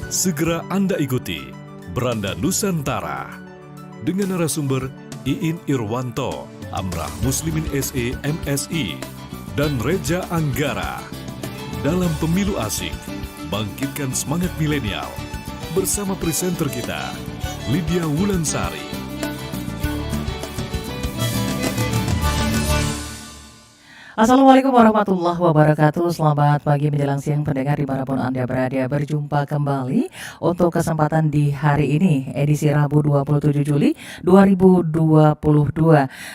Segera Anda ikuti Beranda Nusantara dengan narasumber Iin Irwanto, Amrah Muslimin SE MSI, dan Reja Anggara. Dalam Pemilu Asik, bangkitkan semangat milenial bersama presenter kita, Lydia Wulansari. Assalamualaikum warahmatullahi wabarakatuh. Selamat pagi menjelang siang pendengar dimanapun Anda berada. Berjumpa kembali untuk kesempatan di hari ini, edisi Rabu 27 Juli 2022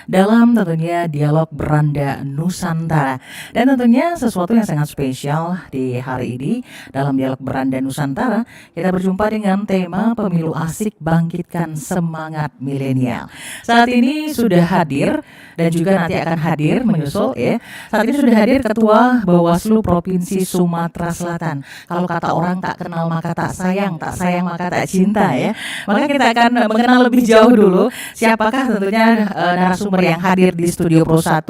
dalam tentunya dialog Beranda Nusantara. Dan tentunya sesuatu yang sangat spesial di hari ini dalam dialog Beranda Nusantara, kita berjumpa dengan tema Pemilu Asik Bangkitkan Semangat Milenial. Saat ini sudah hadir dan juga nanti akan hadir menyusul ya. Saat ini sudah hadir Ketua Bawaslu Provinsi Sumatera Selatan. Kalau kata orang tak kenal maka tak sayang maka tak cinta ya. Maka kita akan mengenal lebih jauh dulu siapakah tentunya narasumber yang hadir di Studio Pro 1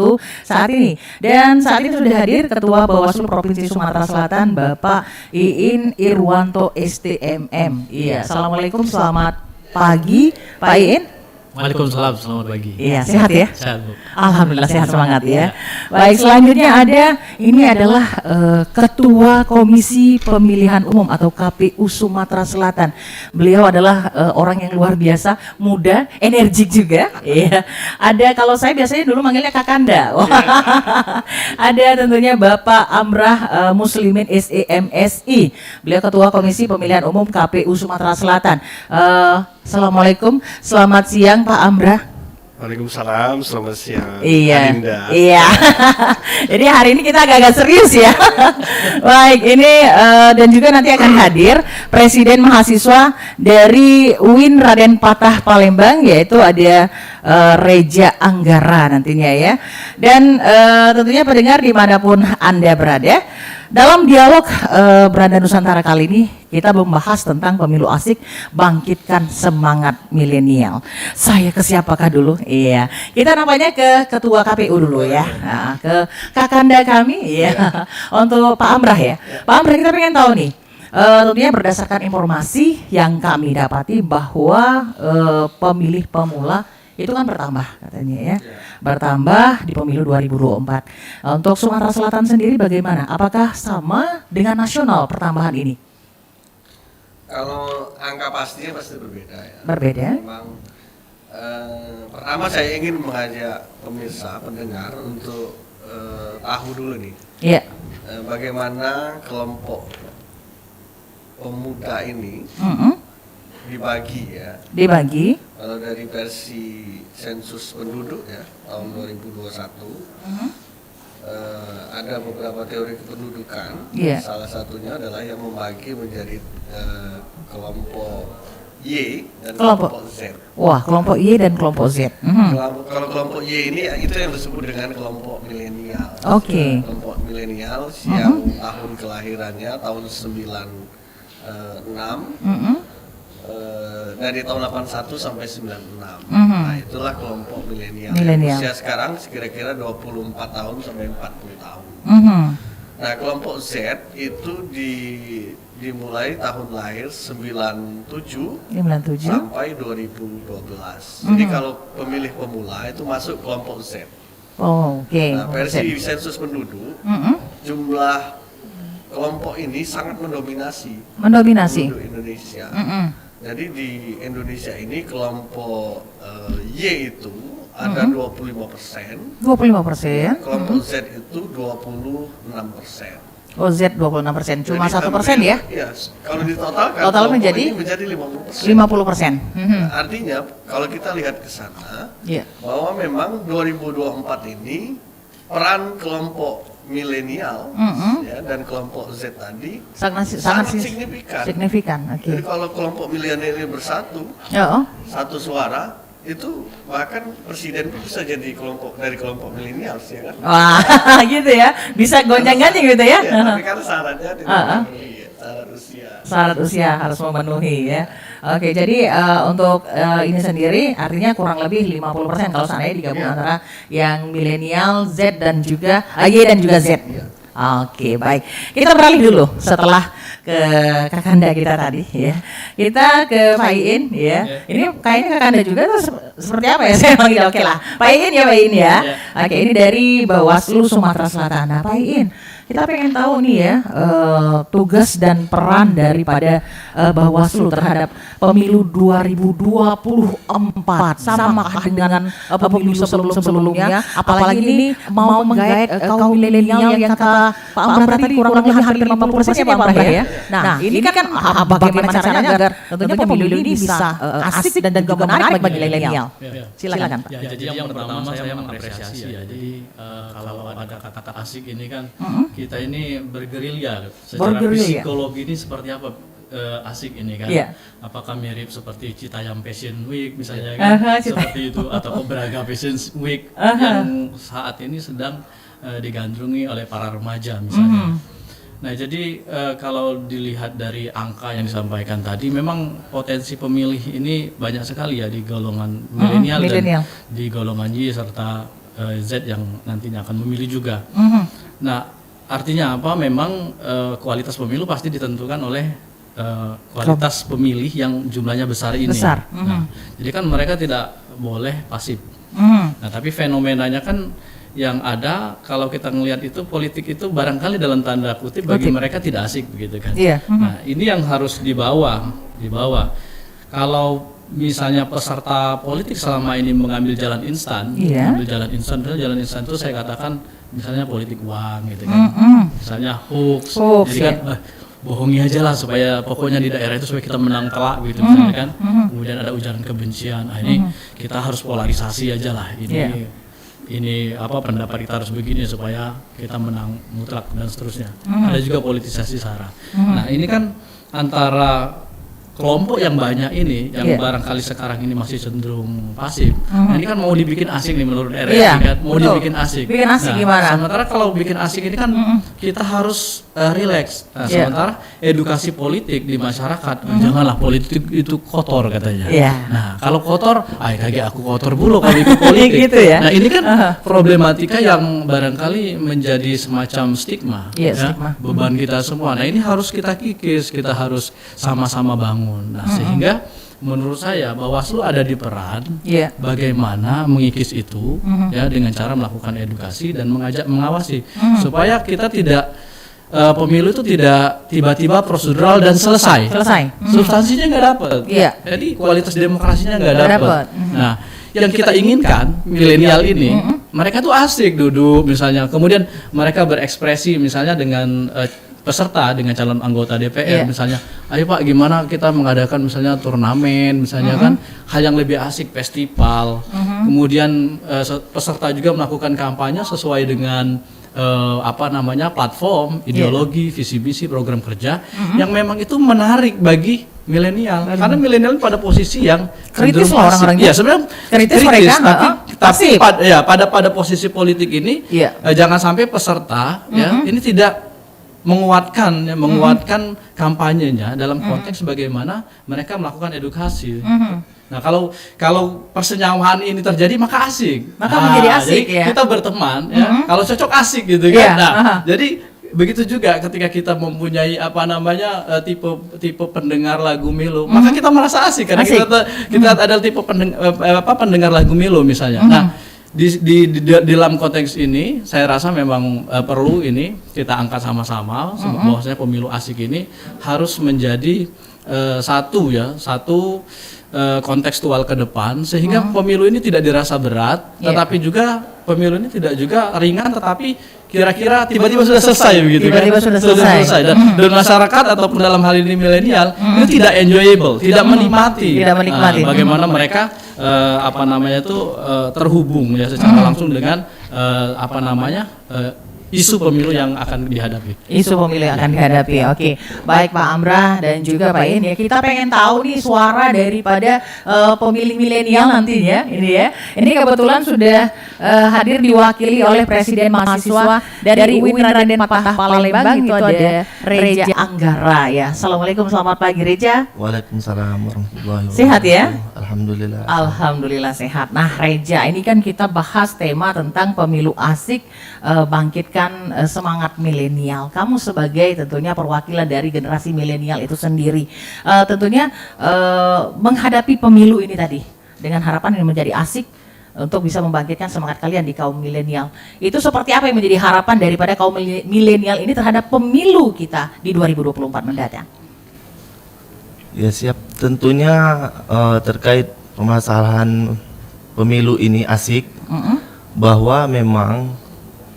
saat ini. Dan saat ini sudah hadir Ketua Bawaslu Provinsi Sumatera Selatan Bapak Iin Irwanto STMM. Iya, Assalamualaikum, selamat pagi Pak Iin. Waalaikumsalam, selamat pagi. Iya, sehat ya? Sehat, Bu. Alhamdulillah sehat, semangat ya. Baik, selanjutnya ini adalah Ketua Komisi Pemilihan Umum atau KPU Sumatera Selatan. Beliau adalah orang yang luar biasa, muda, energik juga. Iya. Ada, kalau saya biasanya dulu manggilnya Kakanda. Ada tentunya Bapak Amrah Muslimin SEMSI. Beliau Ketua Komisi Pemilihan Umum KPU Sumatera Selatan. Assalamualaikum, selamat siang Pak Amrah. Waalaikumsalam, selamat siang. Iya, Adinda. iya. Jadi hari ini kita agak-agak serius ya. Baik, ini dan juga nanti akan hadir Presiden Mahasiswa dari UIN Raden Patah Palembang, yaitu ada Reja Anggara nantinya ya. Dan tentunya pendengar dimanapun Anda berada, dalam dialog Beranda Nusantara kali ini kita membahas tentang pemilu asik bangkitkan semangat milenial. Saya ke siapakah dulu? Iya, kita nampaknya ke Ketua KPU dulu ya, nah, ke Kakanda kami ya. Untuk Pak Amrah ya. Pak Amrah, kita pengen tahu nih. Tentunya berdasarkan informasi yang kami dapati bahwa pemilih pemula itu kan bertambah katanya ya, bertambah di pemilu 2024. Untuk Sumatera Selatan sendiri bagaimana? Apakah sama dengan nasional pertambahan ini? Kalau angka pastinya pasti berbeda ya. Berbeda. Memang pertama saya ingin mengajak pemirsa pendengar untuk tahu dulu nih. Iya. Bagaimana kelompok pemuda ini dibagi ya. Dibagi. Kalau dari versi sensus penduduk ya tahun 2021 ada beberapa teori kependudukan. Yeah. Salah satunya adalah yang membagi menjadi kelompok Y dan kelompok Z. Wah, kelompok Y dan kelompok Z. Kalau kelompok Y ini itu yang disebut dengan kelompok milenial. Oke. Kelompok milenial yang tahun kelahirannya tahun 96. Dari tahun 81 sampai 96. Nah, itulah kelompok milenial. Usia sekarang kira-kira 24 tahun sampai 40 tahun. Nah, kelompok Z itu dimulai tahun lahir 97 sampai 2012. Jadi kalau pemilih pemula itu masuk kelompok Z. Oh, oke. Nah, versi sensus penduduk, jumlah kelompok ini sangat mendominasi penduduk Indonesia. Jadi di Indonesia ini kelompok Y itu ada 25%. 25%. Kelompok Z itu 26%. Oh, Z 26%, cuma 1% ya? Iya, kalau ditotalkan total menjadi 50%. 50%. Artinya kalau kita lihat ke sana, Yeah. bahwa memang 2024 ini peran kelompok milenial ya, dan kelompok Z tadi sangat signifikan. Okay. Jadi kalau kelompok milenial ini bersatu, satu suara, itu bahkan presiden bisa jadi dari kelompok milenial ya kan? Wah, gitu ya, bisa gonjang-ganjing gitu ya? Ya, tapi kan syaratnya memenuhi syarat usia harus memenuhi ya. Oke, jadi untuk ini sendiri artinya kurang lebih 50% kalau seandainya digabung antara yang milenial Z dan juga Y dan juga Z. Oke, baik. Kita beralih dulu setelah ke Kakanda kita tadi ya. Kita ke Pak Iin ya. Ini kayaknya Kakanda juga tuh seperti apa ya saya panggil. Oke lah. Pak Iin ya, Pak Iin ya. Oke, ini dari Bawaslu Sumatera Selatan. Nah, Pak Iin, kita pengen tahu nih ya tugas dan peran daripada Bawaslu terhadap pemilu 2024 sama dengan pemilu sebelumnya, apalagi ini mau menggait kaum milenial yang kata Pak Amrah tadi kurang lebih hampir 50% ya Pak Amrah ya. Nah, ini kan bagaimana caranya agar tentunya pemilu ini bisa asik dan juga menarik bagi milenial. Silakan Pak. Ya, jadi yang pertama saya mengapresiasi ya. Jadi kalau ada kata-kata asik ini kan kita ini bergerilya secara psikologi ini seperti apa asik ini kan? Apakah mirip seperti Citayam Fashion Week misalnya kan? Seperti itu atau Braga Fashion Week yang saat ini sedang digandrungi oleh para remaja misalnya. Nah jadi kalau dilihat dari angka yang disampaikan tadi, memang potensi pemilih ini banyak sekali ya di golongan milenial dan di golongan Y serta Z yang nantinya akan memilih juga. Nah artinya apa? Memang kualitas pemilu pasti ditentukan oleh kualitas pemilih yang jumlahnya besar ini. Nah, jadi kan mereka tidak boleh pasif. Nah tapi fenomenanya kan yang ada kalau kita ngelihat itu politik itu barangkali dalam tanda kutip bagi mereka tidak asik begitu kan. Nah ini yang harus dibawa. Kalau misalnya peserta politik selama ini mengambil jalan instan, jalan instan itu saya katakan misalnya politik uang gitu kan, misalnya hoax, jadi kan bohongi aja lah supaya pokoknya di daerah itu supaya kita menang telak gitu misalnya kan, kemudian ada ujaran kebencian, ini kita harus polarisasi aja lah ini apa pendapat kita harus begini supaya kita menang mutlak dan seterusnya. Ada juga politisasi sara. Nah ini kan antara kelompok yang banyak ini yang barangkali sekarang ini masih cenderung pasif. Nah, ini kan mau dibikin asik nih menurut RRI kan, mau dibikin asik. Bikin asik gimana? Sementara kalau bikin asik ini kan kita harus relax. Nah, sementara edukasi politik di masyarakat, janganlah politik itu kotor katanya. Nah, kalau kotor, kayak aku kotor bulu kalau ikut politik. Gitu ya? Nah, ini kan problematika yang barangkali menjadi semacam stigma, stigma. Beban kita semua. Nah, ini harus kita kikis, kita harus sama-sama bangun. Nah, sehingga menurut saya Bawaslu ada di peran bagaimana mengikis itu ya dengan cara melakukan edukasi dan mengawasi supaya kita tidak pemilu itu tidak tiba-tiba prosedural dan selesai. Substansinya nggak dapat. Jadi kualitas demokrasinya nggak dapat. Nah, yang kita inginkan milenial ini mereka tuh asik duduk misalnya, kemudian mereka berekspresi misalnya dengan peserta dengan calon anggota DPR misalnya, ayo Pak gimana kita mengadakan misalnya turnamen misalnya kan, hal yang lebih asik, festival, kemudian peserta juga melakukan kampanye sesuai dengan platform, ideologi, visi misi, program kerja yang memang itu menarik bagi milenial, karena milenial pada posisi yang kritis lah orang-orang. Ya sebenarnya kritis mereka, tapi pada posisi politik ini jangan sampai peserta ini tidak menguatkan kampanyenya dalam konteks bagaimana mereka melakukan edukasi. Nah kalau persenyawaan ini terjadi maka asik. Maka menjadi asik jadi kita berteman kalau cocok asik gitu kan. Jadi begitu juga ketika kita mempunyai tipe pendengar lagu Milo, maka kita merasa asik karena kita adalah tipe pendengar lagu Milo misalnya. Nah, di dalam konteks ini saya rasa memang perlu ini kita angkat sama-sama bahwasanya pemilu asik ini harus menjadi satu kontekstual ke depan sehingga pemilu ini tidak dirasa berat, tetapi juga pemilu ini tidak juga ringan, tetapi kira-kira tiba-tiba sudah selesai begitu kan? Sudah selesai. Dan masyarakat ataupun dalam hal ini milenial itu tidak enjoyable, tidak menikmati. Bagaimana mereka terhubung ya secara langsung dengan isu pemilu yang akan dihadapi. Oke. Baik Pak Amrah dan juga Pak Iin ya, kita pengen tahu nih suara daripada pemilih milenial nantinya ini ya. Ini kebetulan sudah hadir diwakili oleh Presiden Mahasiswa dari UIN Raden Patah Palembang, itu ada Reja Anggara ya. Assalamualaikum, selamat pagi Reja. Waalaikumsalam warahmatullahi wabarakatuh. Sehat ya? Alhamdulillah. Alhamdulillah sehat. Nah Reja, ini kan kita bahas tema tentang pemilu asik, bangkitkan semangat milenial. Kamu sebagai tentunya perwakilan dari generasi milenial itu sendiri, tentunya menghadapi pemilu ini tadi dengan harapan ini menjadi asik untuk bisa membangkitkan semangat kalian di kaum milenial. Itu seperti apa yang menjadi harapan daripada kaum milenial ini terhadap pemilu kita di 2024 mendatang? Ya siap, tentunya terkait permasalahan pemilu ini asik, bahwa memang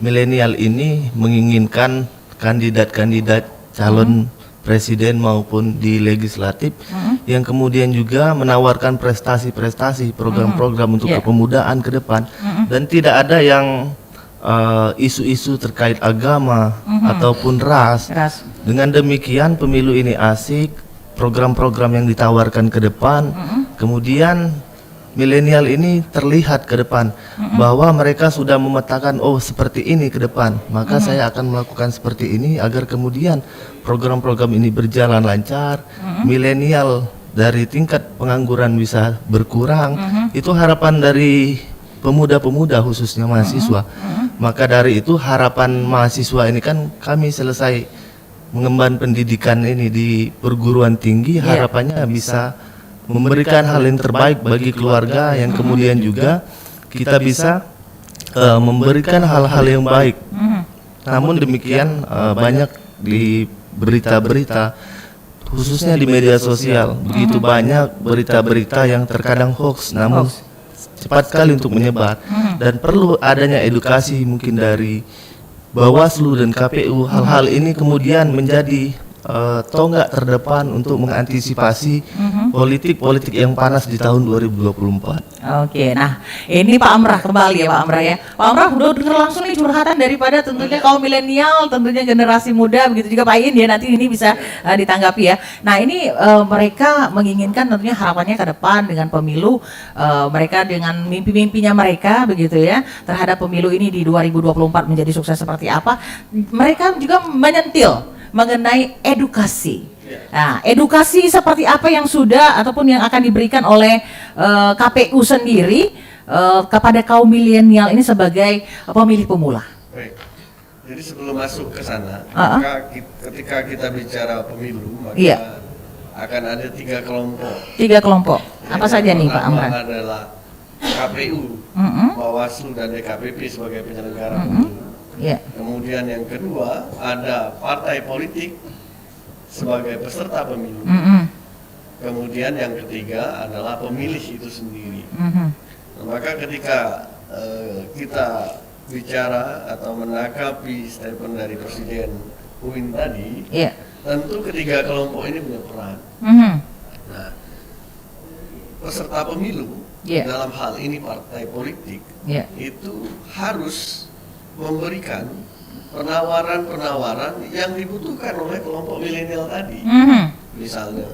milenial ini menginginkan kandidat-kandidat calon presiden maupun di legislatif yang kemudian juga menawarkan prestasi-prestasi, program-program untuk kepemudaan ke depan, dan tidak ada yang isu-isu terkait agama ataupun ras. Dengan demikian pemilu ini asik, program-program yang ditawarkan ke depan, kemudian milenial ini terlihat ke depan bahwa mereka sudah memetakan, oh seperti ini ke depan, maka saya akan melakukan seperti ini agar kemudian program-program ini berjalan lancar, milenial dari tingkat pengangguran bisa berkurang. Itu harapan dari pemuda-pemuda khususnya mahasiswa. Maka dari itu harapan mahasiswa ini kan kami selesai mengemban pendidikan ini di perguruan tinggi, harapannya bisa memberikan hal yang terbaik bagi keluarga, yang kemudian juga kita bisa memberikan hal-hal yang baik. Namun demikian banyak di berita-berita khususnya di media sosial begitu banyak berita-berita yang terkadang hoax, namun cepat sekali untuk menyebar, dan perlu adanya edukasi mungkin dari Bawaslu dan KPU. Hal-hal ini kemudian menjadi tonggak terdepan untuk mengantisipasi politik-politik yang panas di tahun 2024. Oke, nah ini Pak Amrah kembali ya Pak Amrah ya. Pak Amrah udah dengar langsung nih curhatan daripada tentunya kaum milenial, tentunya generasi muda, begitu juga Pak In ya, nanti ini bisa ditanggapi ya. Nah ini mereka menginginkan tentunya harapannya ke depan dengan pemilu, mereka dengan mimpi-mimpinya mereka begitu ya, terhadap pemilu ini di 2024 menjadi sukses seperti apa. Mereka juga menyentil mengenai edukasi. Nah, edukasi seperti apa yang sudah ataupun yang akan diberikan oleh KPU sendiri kepada kaum milenial ini sebagai pemilih pemula. Baik. Jadi sebelum masuk ke sana, maka ketika kita bicara pemilu, maka akan ada 3 kelompok. 3 kelompok. Apa saja nih Pak Amran? Pertama adalah KPU, Bawaslu dan DKPP sebagai penyelenggara pemilu. Kemudian yang kedua ada partai politik sebagai peserta pemilu. Kemudian yang ketiga adalah pemilih itu sendiri. Maka ketika kita bicara atau menanggapi statement dari Presiden UIN tadi, tentu ketiga kelompok ini punya peran. Nah, peserta pemilu dalam hal ini partai politik itu harus memberikan penawaran-penawaran yang dibutuhkan oleh kelompok milenial tadi. Misalnya,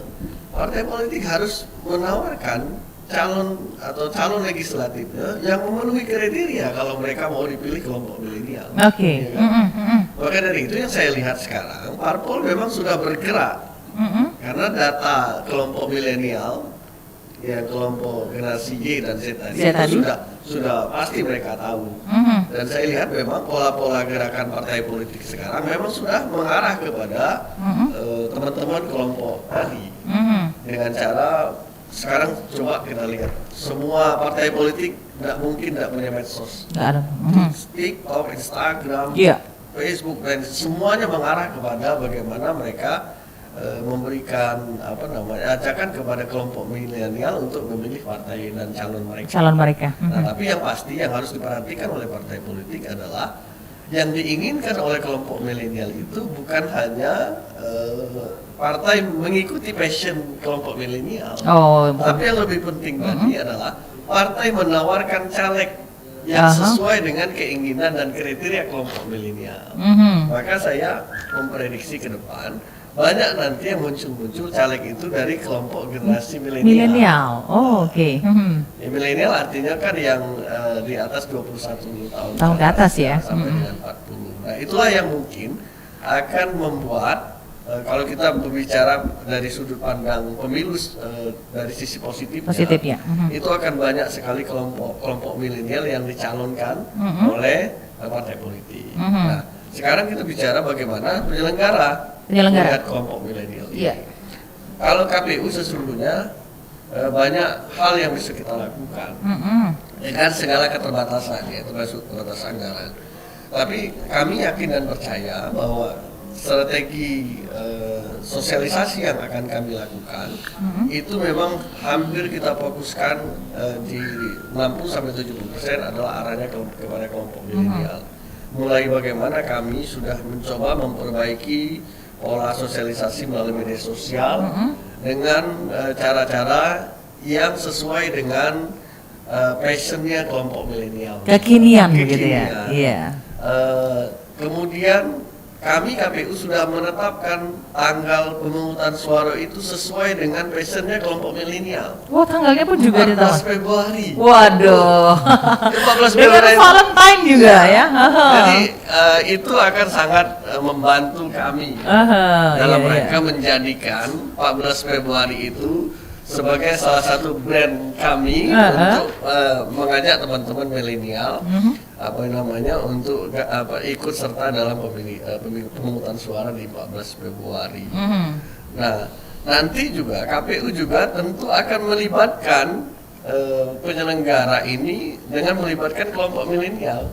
partai politik harus menawarkan calon legislatifnya yang memenuhi kriteria kalau mereka mau dipilih kelompok milenial. Ya kan? Maka dari itu yang saya lihat sekarang, parpol memang sudah bergerak karena data kelompok milenial, yang kelompok generasi Y dan Z tadi itu sudah pasti mereka tahu. Dan saya lihat memang pola-pola gerakan partai politik sekarang memang sudah mengarah kepada teman-teman kelompok tadi. Dengan cara sekarang coba kita lihat, semua partai politik tidak punya medsos. TikTok, Instagram, Facebook, dan semuanya mengarah kepada bagaimana mereka memberikan ajakan kepada kelompok milenial untuk memilih partai dan calon mereka. Nah, tapi yang pasti yang harus diperhatikan oleh partai politik adalah yang diinginkan oleh kelompok milenial itu bukan hanya partai mengikuti passion kelompok milenial, tapi yang lebih penting tadi adalah partai menawarkan caleg yang sesuai dengan keinginan dan kriteria kelompok milenial. Maka saya memprediksi ke depan banyak nanti yang muncul caleg itu dari kelompok generasi milenial. Milenial. Oh, oke. Ya, milenial artinya kan yang di atas 21 tahun Ke atas ya. sampai dengan 40. Nah, itulah yang mungkin akan membuat kalau kita berbicara dari sudut pandang pemilu dari sisi positifnya, itu akan banyak sekali kelompok milenial yang dicalonkan oleh partai politik. Nah, sekarang kita bicara bagaimana penyelenggara melihat kelompok milenial. Kalau KPU sesungguhnya banyak hal yang bisa kita lakukan dengan segala keterbatasannya, termasuk terbatas anggaran. Tapi kami yakin dan percaya bahwa strategi sosialisasi yang akan kami lakukan itu memang hampir kita fokuskan di 60-70% adalah arahnya kepada kelompok milenial. Mulai bagaimana kami sudah mencoba memperbaiki pola sosialisasi melalui media sosial dengan cara-cara yang sesuai dengan passionnya kelompok milenial. Kekinian gitu ya. Iya. Kemudian kami KPU sudah menetapkan tanggal pemungutan suara itu sesuai dengan passionnya kelompok milenial. Wah, tanggalnya pun juga 14 Februari. Waduh. 14 Dengan Februari. Valentine juga ya. Jadi itu akan sangat membantu kami dalam rangka menjadikan 14 Februari itu sebagai salah satu brand kami untuk mengajak teman-teman milenial untuk ikut serta dalam pemungutan suara di 14 Februari. Nah, nanti juga KPU juga tentu akan melibatkan penyelenggara ini dengan melibatkan kelompok milenial.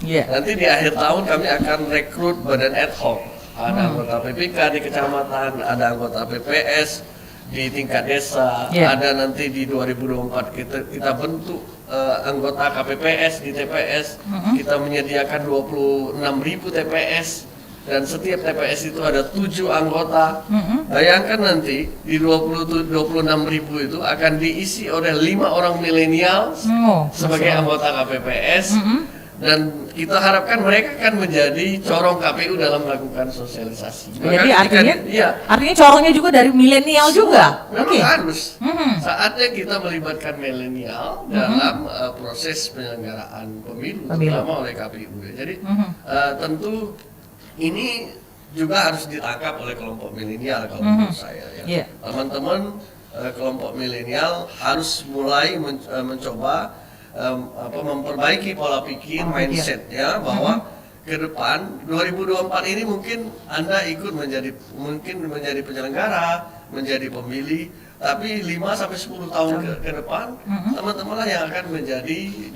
Nanti di akhir tahun kami akan rekrut badan ad hoc. Ada anggota PPK di kecamatan, ada anggota PPS di tingkat desa, ada nanti di 2024 kita bentuk anggota KPPS di TPS, kita menyediakan 26.000 TPS dan setiap TPS itu ada 7 anggota. Bayangkan nanti di 26.000 itu akan diisi oleh 5 orang milenial sebagai anggota KPPS. Dan kita harapkan mereka akan menjadi corong KPU dalam melakukan sosialisasi. Jadi artinya corongnya juga dari milenial juga. Memang harus. Saatnya kita melibatkan milenial dalam proses penyelenggaraan pemilu, terutama oleh KPU. Jadi tentu ini juga harus ditangkap oleh kelompok milenial kalau menurut saya. Teman-teman kelompok milenial harus mulai mencoba memperbaiki pola pikir, mindsetnya bahwa ke depan 2024 ini mungkin Anda ikut menjadi penyelenggara, menjadi pemilih, tapi 5-10 tahun ke depan teman-teman lah yang akan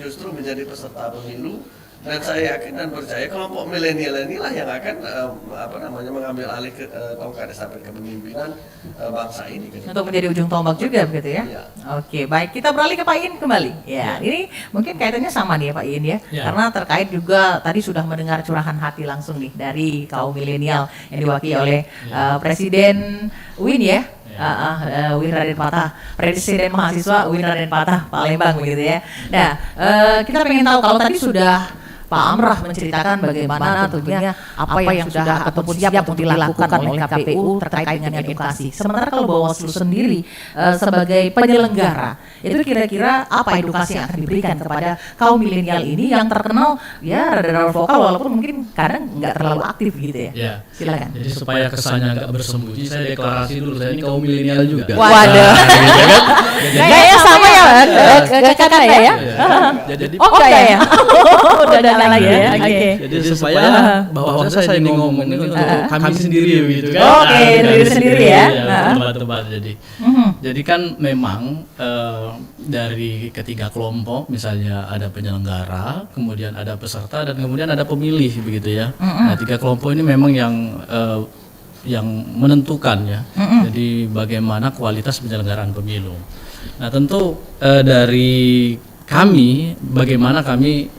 justru menjadi peserta pemilu. Dan saya yakin dan percaya kelompok milenial inilah yang akan mengambil alih tongkat estafet kepemimpinan bangsa ini. Untuk menjadi ujung tombak juga begitu ya. Oke, baik, kita beralih ke Pak Iin kembali. Ya, ini mungkin kaitannya sama nih ya Pak Iin ya. Karena terkait juga tadi sudah mendengar curahan hati langsung nih dari kaum milenial yang diwakili oleh Presiden UIN ya. UIN Raden Patah, Presiden Mahasiswa UIN Raden Patah Palembang begitu ya. Nah, kita pengen tahu kalau tadi sudah Pak Amrah menceritakan bagaimana tentunya apa yang sudah ataupun siap untuk dilakukan oleh KPU terkait dengan edukasi. Sementara kalau Bawaslu sendiri sebagai penyelenggara, itu kira-kira apa edukasi yang akan diberikan kepada kaum milenial ini yang terkenal ya rada-rada vokal walaupun mungkin kadang nggak terlalu aktif gitu ya. Silakan. Jadi supaya kesannya nggak bersembunyi, saya deklarasi dulu saya ini kaum milenial juga. Waduh. Kayaknya sama ya, kakak ya. Jadi enggak ya. Udah lagi ya. Jadi supaya bahwa saya ini ngomong ini untuk kami sendiri gitu kan. Oke, diri sendiri ya. Tebal-tebal jadi kan memang dari ketiga kelompok misalnya ada penyelenggara, kemudian ada peserta dan kemudian ada pemilih begitu ya. Nah, 3 kelompok ini memang yang menentukan ya. Jadi bagaimana kualitas penyelenggaraan pemilu. Nah, tentu dari kami bagaimana kami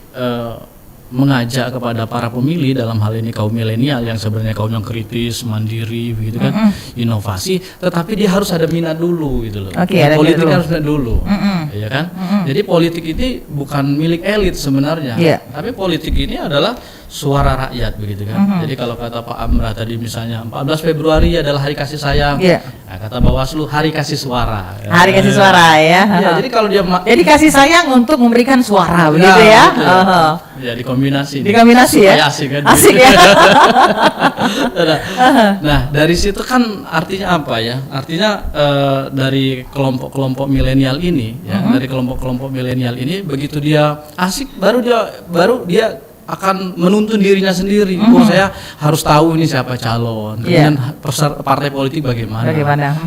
mengajak kepada para pemilih dalam hal ini kaum milenial yang sebenarnya kaum yang kritis, mandiri begitu kan, inovasi, tetapi dia harus ada minat dulu gitu loh. Politik harus minat dulu. Ya kan? Jadi politik ini bukan milik elit sebenarnya. Tapi politik ini adalah suara rakyat begitu kan. Jadi kalau kata Pak Amrah tadi misalnya 14 Februari adalah hari kasih sayang. Nah, kata Bawaslu hari kasih suara. Hari kasih suara ya. Jadi kalau dia jadi kasih sayang untuk memberikan suara begitu ya. Ya dikombinasi. Dikombinasi ya. Asik kan. Asik ya. Nah, dari situ kan artinya apa ya? Artinya dari kelompok-kelompok milenial ini ya, dari kelompok-kelompok milenial ini begitu dia asik baru dia akan menuntun dirinya sendiri. Oh, saya harus tahu ini siapa calon, kemudian partai politik bagaimana.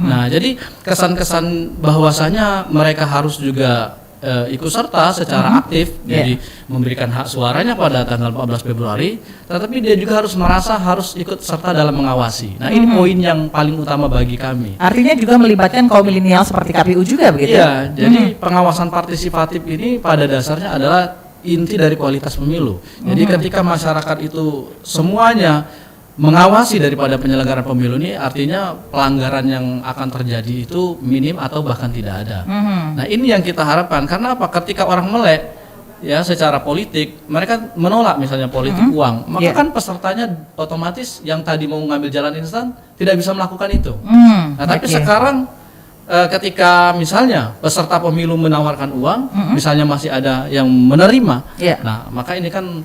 Nah, jadi kesan-kesan bahwasanya mereka harus juga ikut serta secara aktif, jadi memberikan hak suaranya pada tanggal 14 Februari, tetapi dia juga harus merasa harus ikut serta dalam mengawasi. Nah, ini poin yang paling utama bagi kami. Artinya juga melibatkan kaum milenial seperti KPU juga begitu? Iya, jadi pengawasan partisipatif ini pada dasarnya adalah inti dari kualitas pemilu. Jadi ketika masyarakat itu semuanya mengawasi daripada penyelenggaraan pemilu ini, artinya pelanggaran yang akan terjadi itu minim atau bahkan tidak ada. Nah, ini yang kita harapkan. Karena apa? Ketika orang melek ya secara politik, mereka menolak misalnya politik uang, maka kan pesertanya otomatis yang tadi mau ngambil jalan instan tidak bisa melakukan itu. Nah, tapi sekarang ketika misalnya peserta pemilu menawarkan uang, misalnya masih ada yang menerima, nah maka ini kan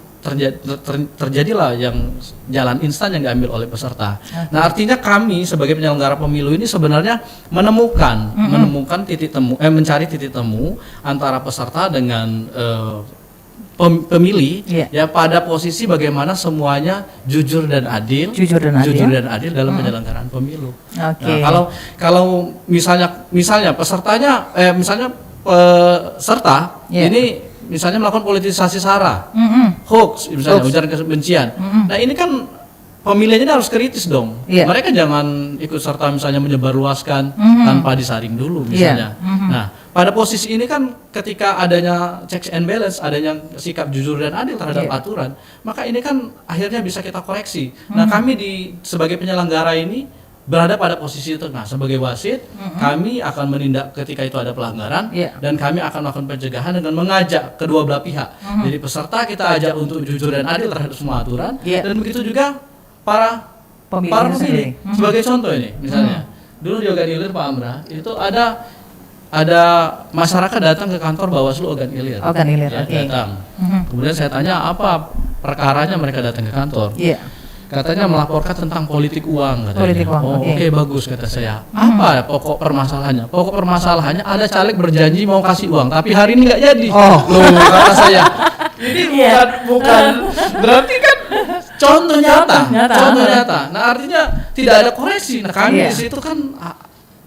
terjadilah yang jalan instan yang diambil oleh peserta. Nah, artinya kami sebagai penyelenggara pemilu ini sebenarnya menemukan titik temu, mencari titik temu antara peserta dengan pemilih ya pada posisi bagaimana semuanya jujur dan adil dalam penyelenggaraan pemilu. Nah, kalau misalnya pesertanya peserta ini misalnya melakukan politisasi sara, hoax misalnya ujaran kebencian. Nah, ini kan pemilihnya harus kritis dong. Mereka jangan ikut serta misalnya menyebarluaskan tanpa disaring dulu misalnya. Nah, pada posisi ini kan ketika adanya checks and balance, adanya sikap jujur dan adil terhadap aturan, maka ini kan akhirnya bisa kita koreksi. Nah, kami sebagai penyelenggara ini berada pada posisi tengah sebagai wasit, kami akan menindak ketika itu ada pelanggaran dan kami akan melakukan pencegahan dengan mengajak kedua belah pihak. Jadi peserta kita ajak untuk jujur dan adil terhadap semua aturan dan begitu juga para pemilih. Sebagai contoh ini, misalnya dulu di Ogan Ilir Pak Amrah itu ada masyarakat datang ke kantor Bawaslu Ogan Ilir. Datang. Kemudian saya tanya apa perkaranya mereka datang ke kantor. Katanya melaporkan tentang politik uang katanya. Oke, bagus kata saya. Apa pokok permasalahannya? Pokok permasalahannya ada caleg berjanji mau kasih uang, tapi hari ini nggak jadi. Loh, kata saya. Ini bukan berarti kan contoh nyata. Nah, artinya tidak ada koreksi. Nah, kami di situ kan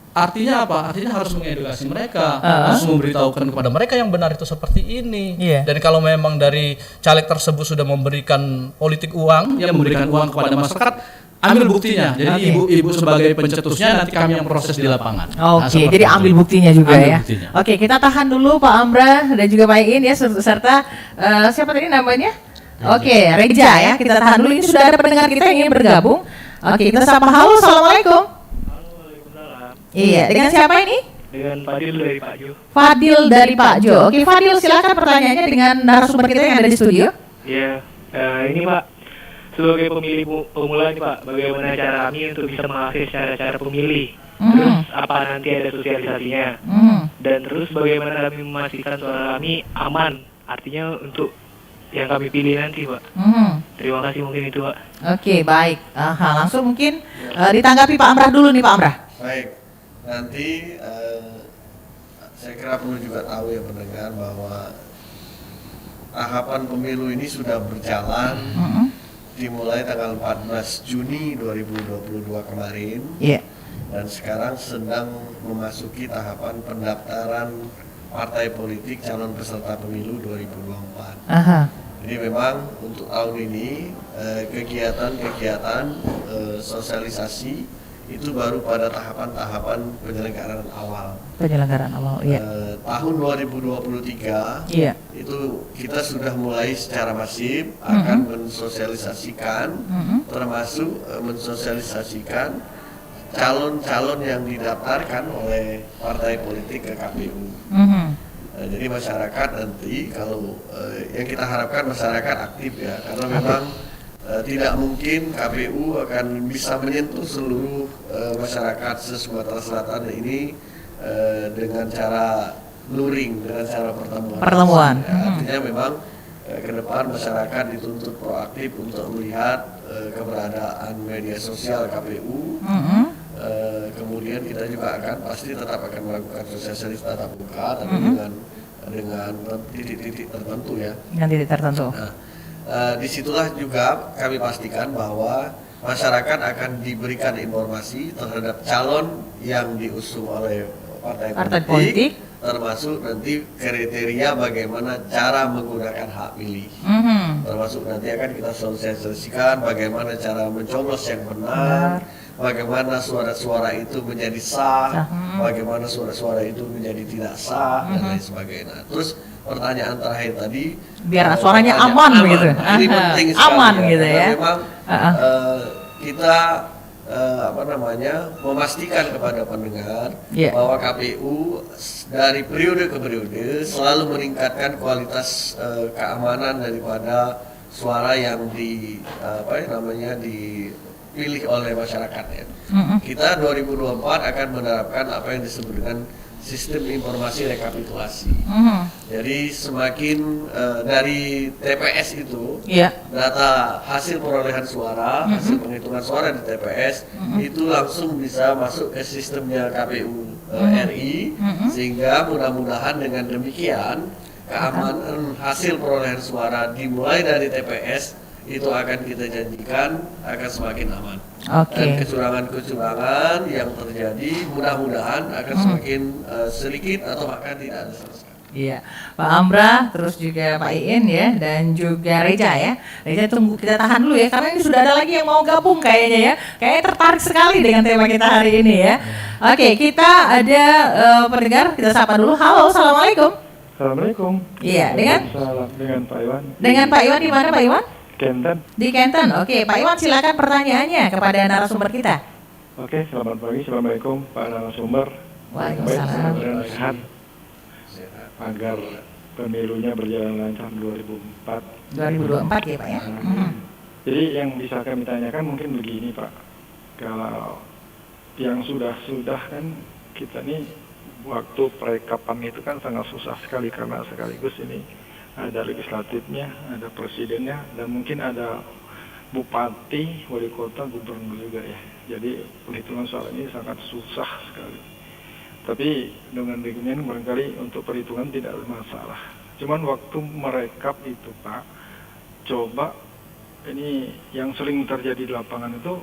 artinya apa? Artinya harus mengedukasi mereka, harus memberitahukan kepada mereka yang benar itu seperti ini. Dan kalau memang dari caleg tersebut sudah memberikan politik uang, yang memberikan uang kepada masyarakat, ambil buktinya. Jadi ibu sebagai pencetusnya, nanti kami yang proses di lapangan. Jadi ambil buktinya juga buktinya. Kita tahan dulu Pak Amrah dan juga Pak Iin ya, serta siapa tadi namanya? Reja ya. Kita tahan dulu, ini sudah ada pendengar kita yang ingin bergabung. Kita sapa. Halo, assalamualaikum. Iya, dengan siapa ini? Dengan Fadil dari Pak Jo. Fadil dari Pak Jo. Fadil, silakan pertanyaannya dengan narasumber kita yang ada di studio. Iya, ini Pak, sebagai pemilih pemula nih Pak, bagaimana cara kami untuk bisa mengakses cara pemilih? Terus apa nanti ada sosialisasinya? Dan terus bagaimana kami memastikan suara kami aman? Artinya untuk yang kami pilih nanti Pak. Terima kasih mungkin itu Pak. Baik. Langsung mungkin ditanggapi Pak Amrah dulu nih Pak Amrah. Baik. Nanti saya kira perlu juga tahu ya pendengar bahwa tahapan pemilu ini sudah berjalan dimulai tanggal 14 Juni 2022 kemarin dan sekarang sedang memasuki tahapan pendaftaran partai politik calon peserta pemilu 2024. Jadi memang untuk tahun ini kegiatan sosialisasi itu baru pada tahapan-tahapan penyelenggaraan awal. Tahun 2023 itu kita sudah mulai secara masif akan mensosialisasikan, termasuk mensosialisasikan calon-calon yang didaftarkan oleh partai politik ke KPU. Jadi masyarakat nanti kalau yang kita harapkan masyarakat aktif ya, karena memang tidak mungkin KPU akan bisa menyentuh seluruh masyarakat Sumatera Selatan ini dengan cara luring, dengan cara pertemuan. Ya, artinya memang ke depan masyarakat dituntut proaktif untuk melihat keberadaan media sosial KPU. Kemudian kita juga pasti tetap akan melakukan sosialisasi tatap muka, tapi dengan titik-titik tertentu ya. Dengan titik tertentu. Nah, disitulah juga kami pastikan bahwa masyarakat akan diberikan informasi terhadap calon yang diusung oleh partai politik, termasuk nanti kriteria bagaimana cara menggunakan hak pilih. Termasuk nanti akan kita sosialisasikan bagaimana cara mencoblos yang benar, bagaimana suara-suara itu menjadi sah, bagaimana suara-suara itu menjadi tidak sah, dan lain sebagainya. Terus pertanyaan terakhir tadi, biar suaranya aman begitu. Ini penting sekali aman ya, gitu karena ya. memang kita memastikan kepada pendengar bahwa KPU dari periode ke periode selalu meningkatkan kualitas keamanan daripada suara yang dipilih oleh masyarakat ya. Kita 2024 akan menerapkan apa yang disebut dengan sistem informasi rekapitulasi. Jadi semakin dari TPS itu data hasil perolehan suara, hasil penghitungan suara di TPS itu langsung bisa masuk ke sistemnya KPU RI, sehingga mudah-mudahan dengan demikian keamanan hasil perolehan suara dimulai dari TPS itu akan kita janjikan akan semakin aman. Dan kecurangan-kecurangan yang terjadi mudah-mudahan akan semakin sedikit atau bahkan tidak ada sama sekali. Iya, Pak Amrah, terus juga Pak Iin ya, dan juga Reja ya. Reja tunggu, kita tahan dulu ya, karena ini sudah ada lagi yang mau gabung kayaknya ya. Kayaknya tertarik sekali dengan tema kita hari ini ya. Oke, kita ada pendengar, kita sapa dulu. Halo, assalamualaikum. Assalamualaikum. Iya, dengan Pak Iwan. Dengan Pak Iwan di mana Pak Iwan? Kenten. Di Kenten. Oke, Pak Iwan silakan pertanyaannya kepada narasumber kita. Oke, selamat pagi. Assalamualaikum Pak narasumber. Waalaikumsalam. Baik, sehat agar pemilunya berjalan lancar 2024 ya Pak ya. Jadi yang bisa kami tanyakan mungkin begini Pak, kalau yang sudah kan kita nih waktu perekapan itu kan sangat susah sekali karena sekaligus ini ada legislatifnya, ada presidennya, dan mungkin ada bupati, wali kota, gubernur juga ya. Jadi perhitungan soal ini sangat susah sekali. Tapi dengan demikian barangkali untuk perhitungan tidak ada masalah. Cuman waktu merekap itu Pak, coba ini yang sering terjadi di lapangan itu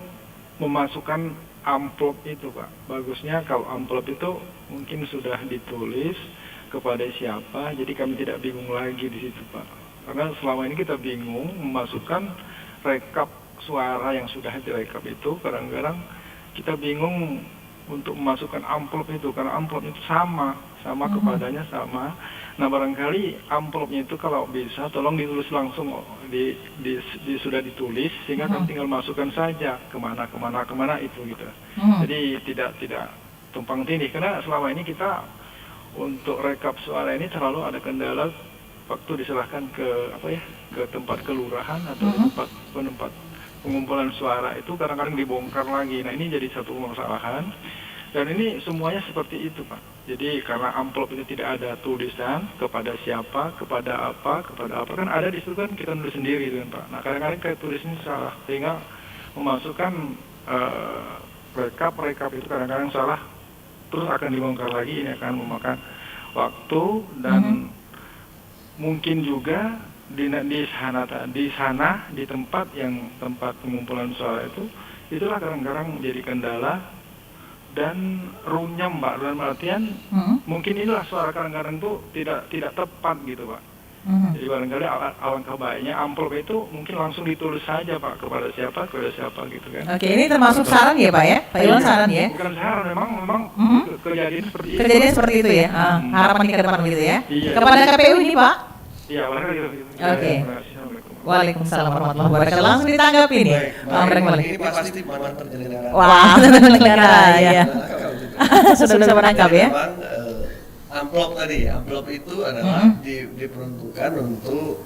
memasukkan amplop itu Pak. Bagusnya kalau amplop itu mungkin sudah ditulis kepada siapa, jadi kami tidak bingung lagi di situ Pak. Karena selama ini kita bingung memasukkan rekap suara yang sudah direkap itu, kadang-kadang kita bingung untuk memasukkan amplop itu, karena amplop itu sama kepadanya sama. Nah barangkali amplopnya itu kalau bisa tolong ditulis langsung, sudah ditulis sehingga kan tinggal masukkan saja kemana itu gitu. Jadi tidak tumpang tindih, karena selama ini kita untuk rekap suara ini terlalu ada kendala waktu diserahkan ke tempat kelurahan atau tempat pengumpulan suara itu kadang-kadang dibongkar lagi. Nah ini jadi satu permasalahan, dan ini semuanya seperti itu Pak. Jadi karena amplop itu tidak ada tulisan kepada siapa, kepada apa kan ada di situ kan kita nulis sendiri kan Pak. Nah kadang-kadang kayak tulisnya salah sehingga memasukkan rekap itu kadang-kadang salah, terus akan dibongkar lagi, ini akan memakan waktu dan mungkin juga di tempat pengumpulan suara itulah kadang-kadang menjadi kendala dan runyam Pak, dalam artian mungkin inilah suara kadang-kadang itu tidak tepat gitu Pak. Jadi barangkali alangkah baiknya amplop itu mungkin langsung ditulis saja Pak kepada siapa gitu kan. Oke, ini termasuk saran ya Pak ya? Pak Iwan saran ya? Bukan saran, memang kejadian seperti itu. Kejadian seperti itu ya? Harapan ke depan gitu ya? Iya. Kepada KPU ini Pak? Iya, barangkali gitu. Oke. Waalaikumsalam warahmatullahi wabarakatuh. Langsung ditanggapi nih. Pak Amrah boleh. Ini pasti mantan penyelenggara. Wah, penyelenggara ya. Sudah bisa menangkap ya? Memang amplop tadi, amplop itu adalah diperuntukkan untuk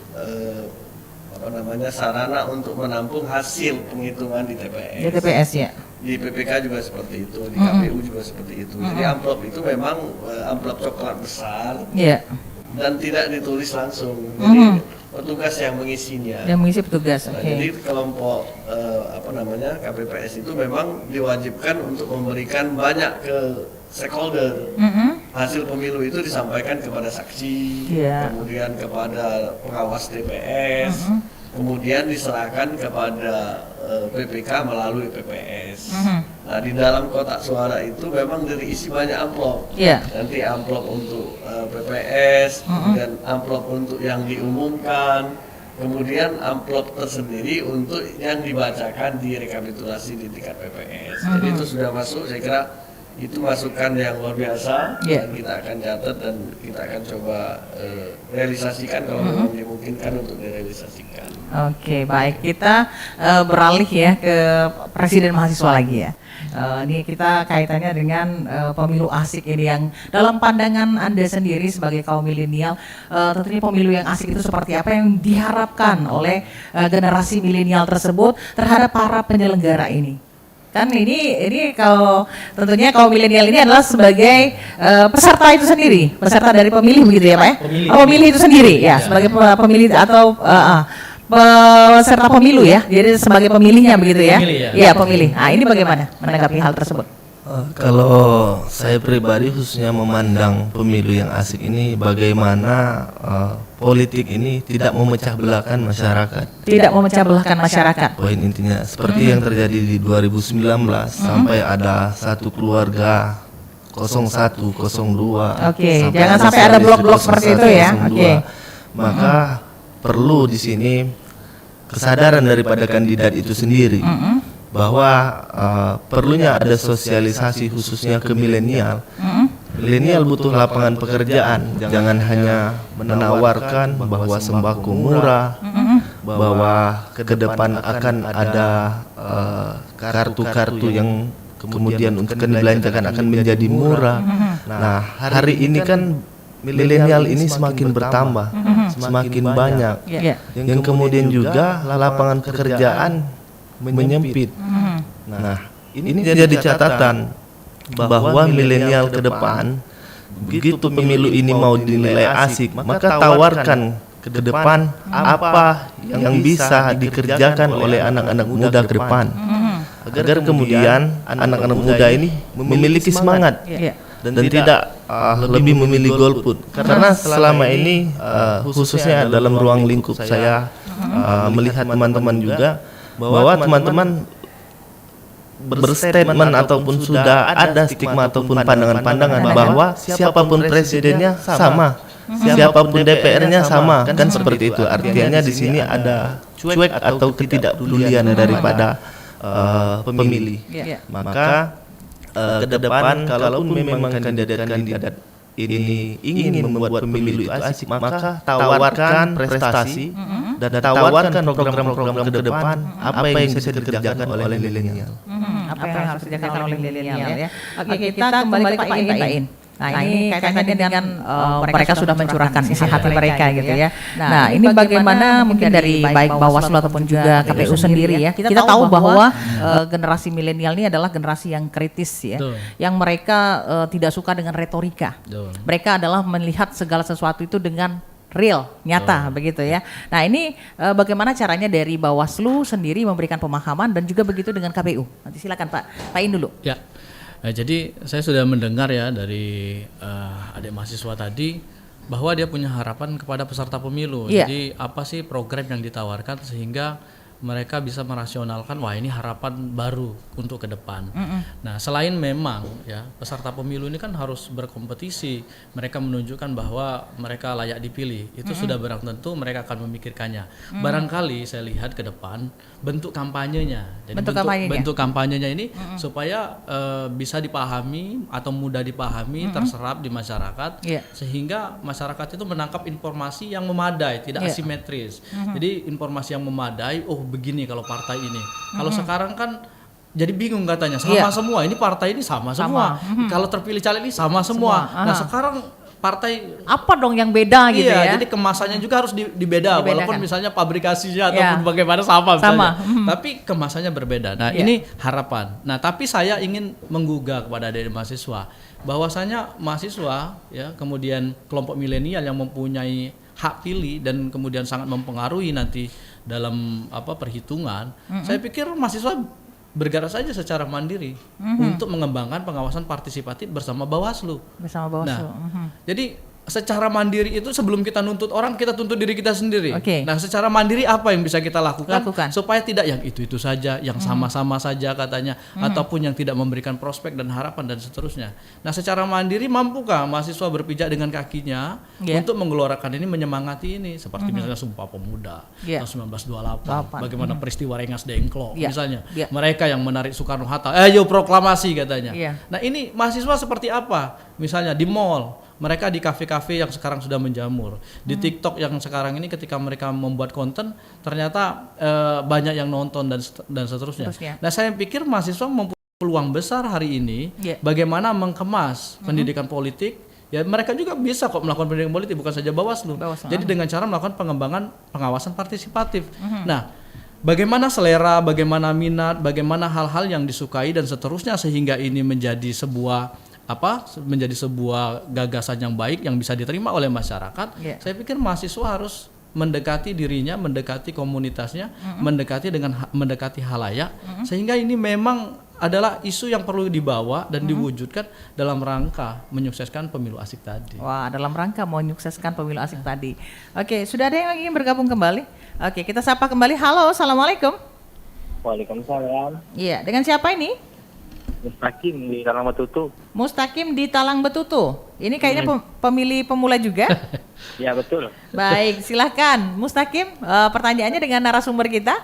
sarana untuk menampung hasil penghitungan di TPS. Di TPS ya. Di PPK juga seperti itu, di KPU juga seperti itu. Jadi amplop itu memang amplop coklat besar dan tidak ditulis langsung. Jadi petugas yang mengisinya. Yang mengisi petugas. Nah, jadi kelompok KPPS itu memang diwajibkan untuk memberikan banyak ke stakeholder. Hasil pemilu itu disampaikan kepada saksi, kemudian kepada pengawas TPS, kemudian diserahkan kepada PPK melalui PPS. Nah, di dalam kotak suara itu memang diisi banyak amplop. Nanti amplop untuk PPS, kemudian amplop untuk yang diumumkan, kemudian amplop tersendiri untuk yang dibacakan di rekapitulasi di tingkat PPS. Jadi itu sudah masuk, saya kira itu masukan yang luar biasa, dan kita akan catat dan kita akan coba realisasikan kalau memang dimungkinkan untuk direalisasikan. Oke, baik, kita beralih ya ke Presiden Mahasiswa lagi ya. Ini kita kaitannya dengan pemilu asik ini yang dalam pandangan Anda sendiri sebagai kaum milenial, tentunya pemilu yang asik itu seperti apa yang diharapkan oleh generasi milenial tersebut terhadap para penyelenggara ini? Kan ini kalau tentunya kaum milenial ini adalah sebagai peserta itu sendiri, peserta dari pemilih begitu ya Pak ya? Pemilih itu sendiri ya, sebagai pemilih atau peserta pemilu ya, jadi sebagai pemilihnya begitu ya? Iya pemilih. Nah ini bagaimana menanggapi hal tersebut? Kalau saya pribadi khususnya memandang pemilu yang asik ini, bagaimana politik ini tidak memecah belahkan masyarakat. Tidak memecah belahkan masyarakat. Poin intinya seperti yang terjadi di 2019 sampai ada satu keluarga 01, 02. Oke, jangan sampai ada blok-blok seperti itu ya. Oke. Maka perlu di sini kesadaran daripada kandidat itu sendiri. Bahwa perlunya ada sosialisasi khususnya ke milenial. Milenial butuh lapangan pekerjaan, jangan hanya menawarkan bahwa sembako murah, bahwa ke depan akan ada kartu-kartu yang kemudian untuk dibelanjakan akan menjadi murah. Nah, hari ini kan milenial ini semakin bertambah, semakin banyak, yang kemudian juga lapangan pekerjaan menyempit. Nah, ini jadi catatan bahwa milenial ke depan, begitu pemilu ini mau dinilai asik, maka tawarkan ke depan apa yang bisa dikerjakan oleh anak-anak muda ke depan, agar kemudian anak-anak muda ini memiliki semangat dan tidak lebih memilih golput. Karena selama ini khususnya dalam ruang lingkup saya melihat teman-teman juga bahwa teman-teman berstatement ataupun sudah ada stigma ataupun pandangan-pandangan bahwa siapapun presidennya sama, siapapun DPR-nya sama, kan seperti itu. Artinya di sini ada cuek atau ketidakpedulian daripada pemilih. Maka ke depan kalaupun memang kandidat ini ingin membuat pemilu itu asik, maka tawarkan prestasi dan tawarkan program-program ke depan apa yang bisa dikerjakan oleh milenial. Apa yang harus dikerjakan oleh milenial ya. Oke, kita kembali ke Pak In. Nah, ini kaitannya dengan mereka sudah mencurahkan isi hati mereka gitu ya. Nah, ini bagaimana mungkin dari baik Bawaslu ataupun juga KPU sendiri ya. Kita tahu bahwa generasi milenial ini adalah generasi yang kritis ya. Yang mereka tidak suka dengan retorika. Mereka adalah melihat segala sesuatu itu dengan real, nyata begitu ya. Nah, ini bagaimana caranya dari Bawaslu sendiri memberikan pemahaman dan juga begitu dengan KPU. Nanti silakan Pak In dulu. Ya. Nah, jadi saya sudah mendengar ya dari adik mahasiswa tadi bahwa dia punya harapan kepada peserta pemilu. Jadi apa sih program yang ditawarkan sehingga mereka bisa merasionalkan wah ini harapan baru untuk ke depan. Nah, selain memang ya peserta pemilu ini kan harus berkompetisi, mereka menunjukkan bahwa mereka layak dipilih. Itu sudah barang tentu mereka akan memikirkannya. Barangkali saya lihat ke depan bentuk kampanyenya. Jadi bentuk kampanyenya ini supaya bisa dipahami atau mudah dipahami, terserap di masyarakat sehingga masyarakat itu menangkap informasi yang memadai, tidak asimetris. Jadi informasi yang memadai, oh begini kalau partai ini. Kalau sekarang kan jadi bingung katanya sama semua. Ini partai ini sama semua. Kalau terpilih caleg ini sama semua. Nah, sekarang partai apa dong yang beda gitu ya? Jadi kemasannya juga harus dibeda, walaupun misalnya pabrikasinya ataupun bagaimana sama. Tapi kemasannya berbeda. Nah, ini harapan. Nah, tapi saya ingin menggugah kepada adik mahasiswa bahwasanya mahasiswa ya, kemudian kelompok milenial yang mempunyai hak pilih dan kemudian sangat mempengaruhi nanti dalam perhitungan. Saya pikir mahasiswa bergerak saja secara mandiri untuk mengembangkan pengawasan partisipatif bersama Bawaslu. Nah, jadi secara mandiri itu sebelum kita nuntut orang, kita tuntut diri kita sendiri. Nah, secara mandiri apa yang bisa kita lakukan supaya tidak yang itu saja, yang sama-sama saja katanya, ataupun yang tidak memberikan prospek dan harapan dan seterusnya. Nah, secara mandiri mampukah mahasiswa berpijak dengan kakinya untuk menggelorakan ini, menyemangati ini, seperti misalnya Sumpah Pemuda tahun 1928, bagaimana peristiwa Rengas Dengklok misalnya, mereka yang menarik Soekarno-Hatta, ayo proklamasi katanya. Nah, ini mahasiswa seperti apa? Misalnya di mall, mereka di kafe-kafe yang sekarang sudah menjamur, di TikTok yang sekarang ini ketika mereka membuat konten ternyata banyak yang nonton dan seterusnya. Nah, saya pikir mahasiswa mempunyai peluang besar hari ini bagaimana mengemas pendidikan politik. Ya, mereka juga bisa kok melakukan pendidikan politik, bukan saja Bawaslu. Jadi dengan cara melakukan pengembangan pengawasan partisipatif. Nah, bagaimana selera, bagaimana minat, bagaimana hal-hal yang disukai dan seterusnya sehingga ini menjadi sebuah gagasan yang baik yang bisa diterima oleh masyarakat. Saya pikir mahasiswa harus mendekati dirinya, mendekati komunitasnya, mendekati halayak, sehingga ini memang adalah isu yang perlu dibawa dan diwujudkan dalam rangka menyukseskan pemilu asik tadi. Wah, dalam rangka menyukseskan pemilu asik tadi. Oke, sudah ada yang ingin bergabung kembali? Oke, kita sapa kembali. Halo, assalamualaikum. Waalaikumsalam. Iya, dengan siapa ini? Mustaqim di Talang Betutu. Mustaqim di Talang Betutu. Ini kayaknya pemilih pemula juga. Ya, betul. Baik, silahkan Mustaqim, pertanyaannya dengan narasumber kita.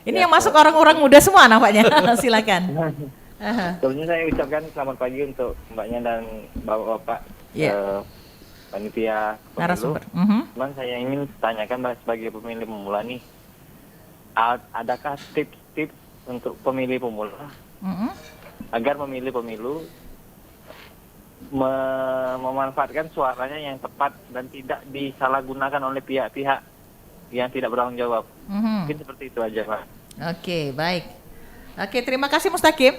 Ini yang masuk orang-orang muda semua nampaknya. Silakan. Sebelumnya saya ucapkan selamat pagi untuk mbaknya dan bapak-bapak panitia pemilu. Narasumber. Cuman saya ingin tanyakan mbak sebagai pemilih pemula nih, adakah tips-tips untuk pemilih pemula agar memilih pemilu memanfaatkan suaranya yang tepat dan tidak disalahgunakan oleh pihak-pihak yang tidak bertanggung jawab. Mungkin seperti itu aja, Pak. Oke, baik. Oke, terima kasih Mustaqim.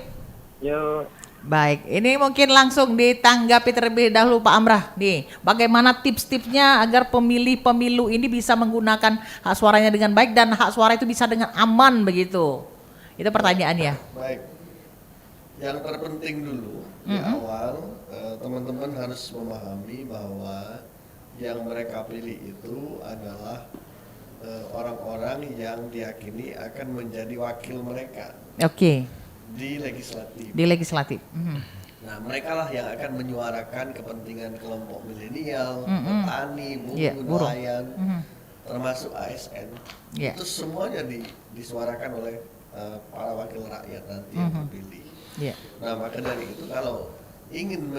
Yuk. Baik, ini mungkin langsung ditanggapi terlebih dahulu Pak Amrah. Nih, bagaimana tips-tipsnya agar pemilih pemilu ini bisa menggunakan hak suaranya dengan baik dan hak suara itu bisa dengan aman begitu? Itu pertanyaannya. Baik. Yang terpenting dulu di awal teman-teman harus memahami bahwa yang mereka pilih itu adalah orang-orang yang diyakini akan menjadi wakil mereka. Di legislatif. Di legislatif. Nah, mereka lah yang akan menyuarakan kepentingan kelompok milenial, petani, buruh, nelayan, termasuk ASN. Itu semuanya disuarakan oleh para wakil rakyat nanti yang terpilih. Nah, maka dari itu kalau ingin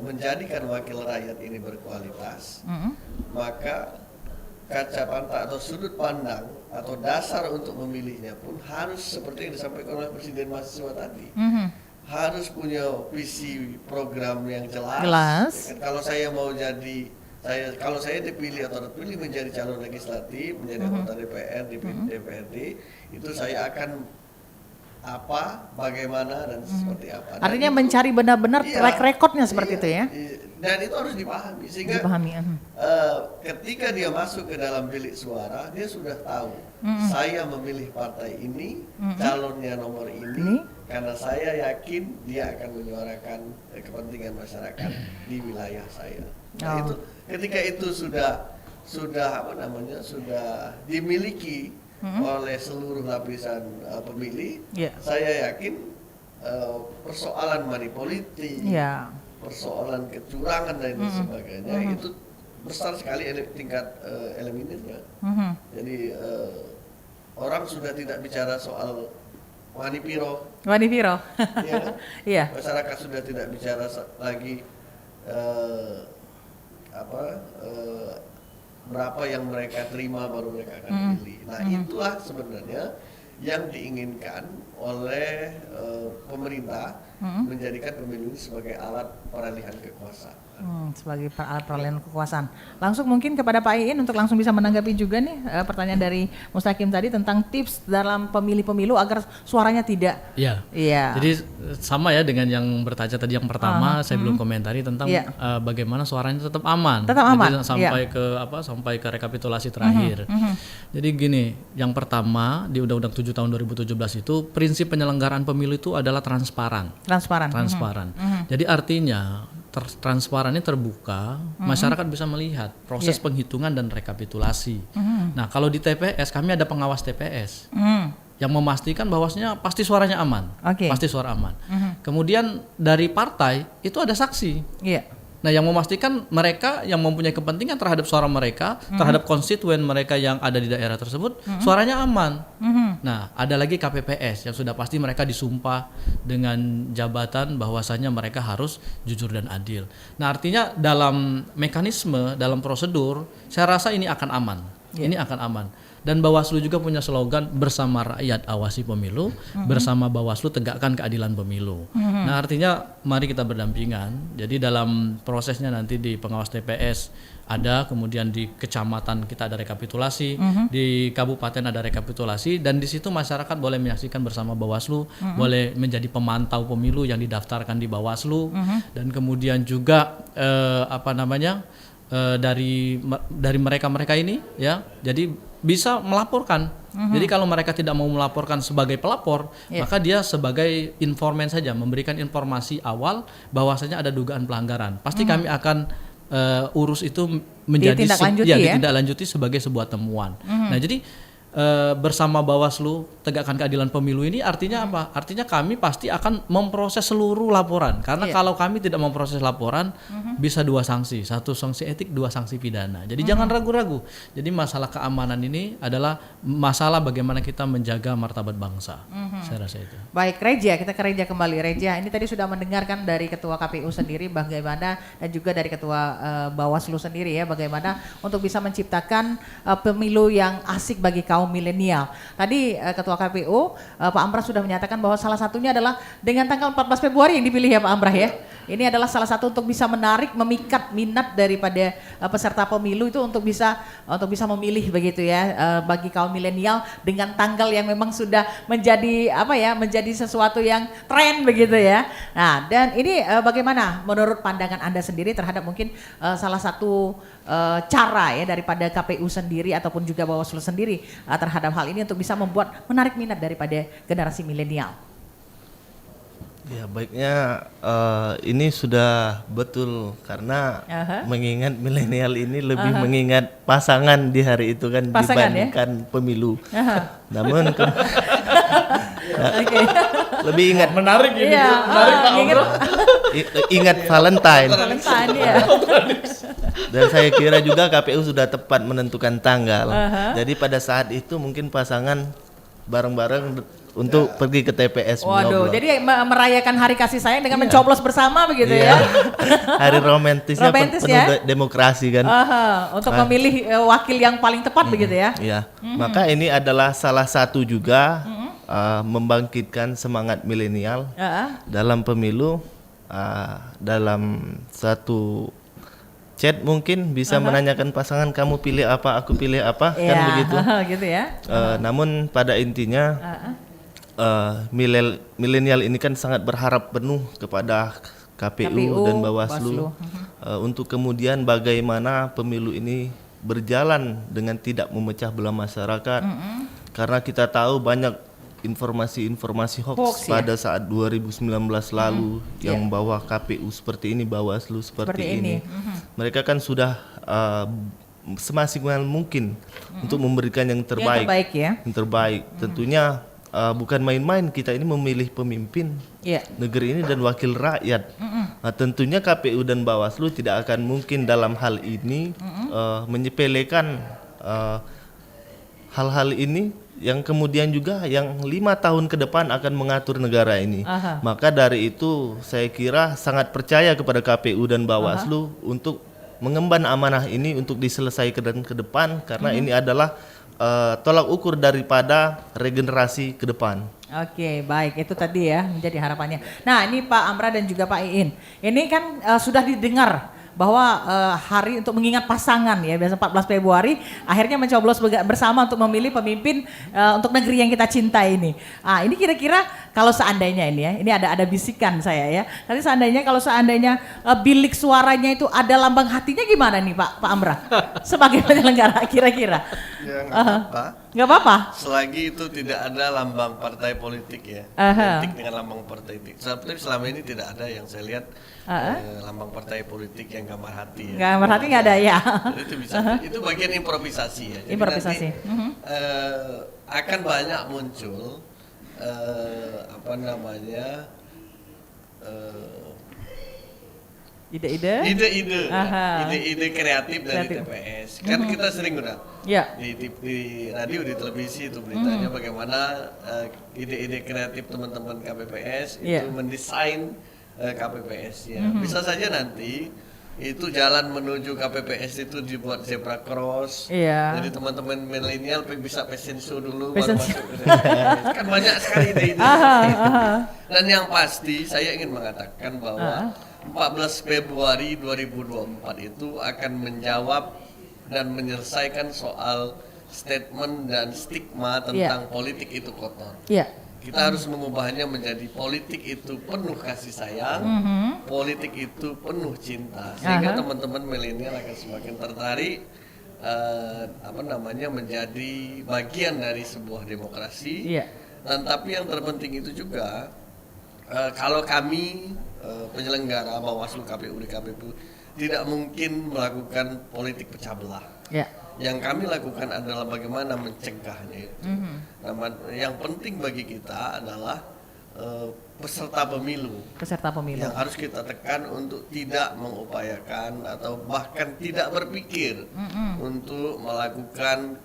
menjadikan wakil rakyat ini berkualitas, maka kacamata atau sudut pandang atau dasar untuk memilihnya pun harus seperti yang disampaikan oleh Presiden mahasiswa tadi. Harus punya visi program yang jelas. Kalau saya mau kalau saya dipilih atau terpilih menjadi calon legislatif, menjadi anggota DPR, DPRD, itu saya akan bagaimana dan seperti apa. Artinya mencari benar-benar track recordnya seperti itu ya. Dan itu harus dipahami sehingga ketika dia masuk ke dalam bilik suara, dia sudah tahu saya memilih partai ini, calonnya nomor ini, karena saya yakin dia akan menyuarakan kepentingan masyarakat di wilayah saya. Nah, itu ketika itu sudah dimiliki oleh seluruh lapisan pemilih, saya yakin persoalan manipolitik, persoalan kecurangan dan sebagainya itu besar sekali tingkat eliminirnya. Jadi orang sudah tidak bicara soal wanipiro, ya kan? Masyarakat sudah tidak bicara lagi berapa yang mereka terima baru mereka akan pilih. Nah, itulah sebenarnya yang diinginkan oleh pemerintah, menjadikan pemilu ini sebagai alat peralihan kekuasaan. Sebagai alat peralihan kekuasaan. Langsung mungkin kepada Pak Iin untuk langsung bisa menanggapi juga nih pertanyaan dari Mustaqim tadi tentang tips dalam pemilih-pemilu agar suaranya tidak. Iya. Iya. Jadi sama ya dengan yang bertanya tadi yang pertama, saya belum komentari tentang bagaimana suaranya tetap aman. Tetap aman. Jadi sampai ke rekapitulasi terakhir. Jadi gini, yang pertama di Undang-Undang 7 tahun 2017 itu prinsip penyelenggaraan pemilu itu adalah transparan. Transparan. Jadi artinya transparan ini terbuka, masyarakat bisa melihat proses penghitungan dan rekapitulasi. Nah, kalau di TPS kami ada pengawas TPS yang memastikan bahwasanya pasti suaranya aman, pasti suara aman. Kemudian dari partai itu ada saksi. Nah, yang memastikan mereka yang mempunyai kepentingan terhadap suara mereka, terhadap konstituen mereka yang ada di daerah tersebut, suaranya aman. Nah, ada lagi KPPS yang sudah pasti mereka disumpah dengan jabatan bahwasanya mereka harus jujur dan adil. Nah, artinya dalam mekanisme, dalam prosedur, saya rasa ini akan aman. Ini akan aman. Dan Bawaslu juga punya slogan bersama rakyat awasi pemilu, bersama Bawaslu tegakkan keadilan pemilu. Nah, artinya mari kita berdampingan. Jadi dalam prosesnya nanti di pengawas TPS ada, kemudian di kecamatan kita ada rekapitulasi, di kabupaten ada rekapitulasi, dan di situ masyarakat boleh menyaksikan bersama Bawaslu, boleh menjadi pemantau pemilu yang didaftarkan di Bawaslu, dan kemudian juga dari mereka ini ya, jadi bisa melaporkan. Jadi kalau mereka tidak mau melaporkan sebagai pelapor, maka dia sebagai informan saja, memberikan informasi awal bahwasanya ada dugaan pelanggaran. Pasti kami akan urus itu menjadi ditindaklanjuti sebagai sebuah temuan. Nah, jadi bersama Bawaslu tegakkan keadilan pemilu ini artinya apa? Artinya kami pasti akan memproses seluruh laporan, karena kalau kami tidak memproses laporan bisa 2 sanksi, 1 sanksi etik, 2 sanksi pidana. Jadi jangan ragu-ragu. Jadi masalah keamanan ini adalah masalah bagaimana kita menjaga martabat bangsa. Saya rasa itu. Baik, Reja, kita ke Reja kembali. Reja, ini tadi sudah mendengarkan dari Ketua KPU sendiri bagaimana, dan juga dari Ketua Bawaslu sendiri ya, bagaimana untuk bisa menciptakan pemilu yang asik bagi kaum milenial. Tadi Ketua KPU Pak Amrah sudah menyatakan bahwa salah satunya adalah dengan tanggal 14 Februari yang dipilih ya Pak Amrah ya. Ini adalah salah satu untuk bisa menarik, memikat minat daripada peserta pemilu itu untuk bisa memilih begitu ya, bagi kaum milenial dengan tanggal yang memang sudah menjadi menjadi sesuatu yang tren begitu ya. Nah, dan ini bagaimana menurut pandangan Anda sendiri terhadap mungkin salah satu cara ya daripada KPU sendiri ataupun juga Bawaslu sendiri terhadap hal ini untuk bisa membuat menarik minat daripada generasi milenial? Ya, baiknya ini sudah betul, karena mengingat milenial ini lebih mengingat pasangan di hari itu kan dibandingkan pemilu. Namun lebih ingat Menarik ini. Menarik Pak Amrah. Ingat Valentine. Ya. Dan saya kira juga KPU sudah tepat menentukan tanggal. Jadi pada saat itu mungkin pasangan bareng-bareng untuk pergi ke TPS. Waduh, jadi merayakan hari kasih sayang dengan mencoblos bersama begitu ya. Hari romantisnya penuh demokrasi kan. Untuk memilih wakil yang paling tepat begitu ya. Iya. Maka ini adalah salah satu juga membangkitkan semangat milenial dalam pemilu. Dalam satu chat mungkin bisa menanyakan pasangan, kamu pilih apa, aku pilih apa, kan begitu. Gitu ya. Namun pada intinya milenial ini kan sangat berharap penuh kepada KPU dan Bawaslu untuk kemudian bagaimana pemilu ini berjalan dengan tidak memecah belah masyarakat. Karena kita tahu banyak informasi-informasi hoax pada saat 2019 lalu yang bahwa KPU seperti ini, Bawaslu seperti ini. Mereka kan sudah semaksimal mungkin untuk memberikan yang terbaik. Yang terbaik. Tentunya bukan main-main kita ini memilih pemimpin negeri ini dan wakil rakyat. Nah, tentunya KPU dan Bawaslu tidak akan mungkin dalam hal ini menyepelekan hal-hal ini yang kemudian juga yang 5 tahun ke depan akan mengatur negara ini. Maka dari itu saya kira sangat percaya kepada KPU dan Bawaslu untuk mengemban amanah ini untuk diselesaikan ke depan, karena ini adalah tolak ukur daripada regenerasi ke depan. Oke, baik, itu tadi ya menjadi harapannya. Nah, ini Pak Amrah dan juga Pak Iin, ini kan sudah didengar bahwa hari untuk mengingat pasangan ya, biasa 14 Februari akhirnya mencoblos bersama untuk memilih pemimpin untuk negeri yang kita cintai ini. Ini kira-kira kalau seandainya ini ya, ini ada bisikan saya ya. Tapi kalau seandainya bilik suaranya itu ada lambang hatinya gimana nih Pak Amrah sebagai penyelenggara kira-kira? Ya nggak apa-apa. Nggak apa-apa. Selagi itu tidak ada lambang partai politik ya, politik dengan lambang partai politik. Seperti selama ini tidak ada yang saya lihat lambang partai politik yang gambar hati. Ya. Gambar hati nggak ada ya. Jadi itu bisa, itu bagian improvisasi ya. Jadi improvisasi. Nanti, akan banyak muncul ide-ide kreatif dari TPS. Kan kita sering udah di radio, di televisi itu beritanya bagaimana ide-ide kreatif teman-teman KPPS itu mendesain KPPS ya. Bisa saja nanti itu jalan menuju KPPS itu dibuat zebra cross. Jadi teman-teman milenial bisa fashion show dulu baru masuk ke KPPS. Kan banyak sekali ide-ide. Dan yang pasti saya ingin mengatakan bahwa 14 Februari 2024 itu akan menjawab dan menyelesaikan soal statement dan stigma tentang politik itu kotor. Kita harus mengubahnya menjadi politik itu penuh kasih sayang, politik itu penuh cinta, sehingga teman-teman milenial akan semakin tertarik menjadi bagian dari sebuah demokrasi. Dan tapi yang terpenting itu juga kalau kami penyelenggara Bawaslu, KPU, DKPP tidak mungkin melakukan politik pecah belah. Yang kami lakukan adalah bagaimana mencegahnya itu. Yang penting bagi kita adalah peserta pemilu yang harus kita tekan untuk tidak mengupayakan atau bahkan tidak berpikir untuk melakukan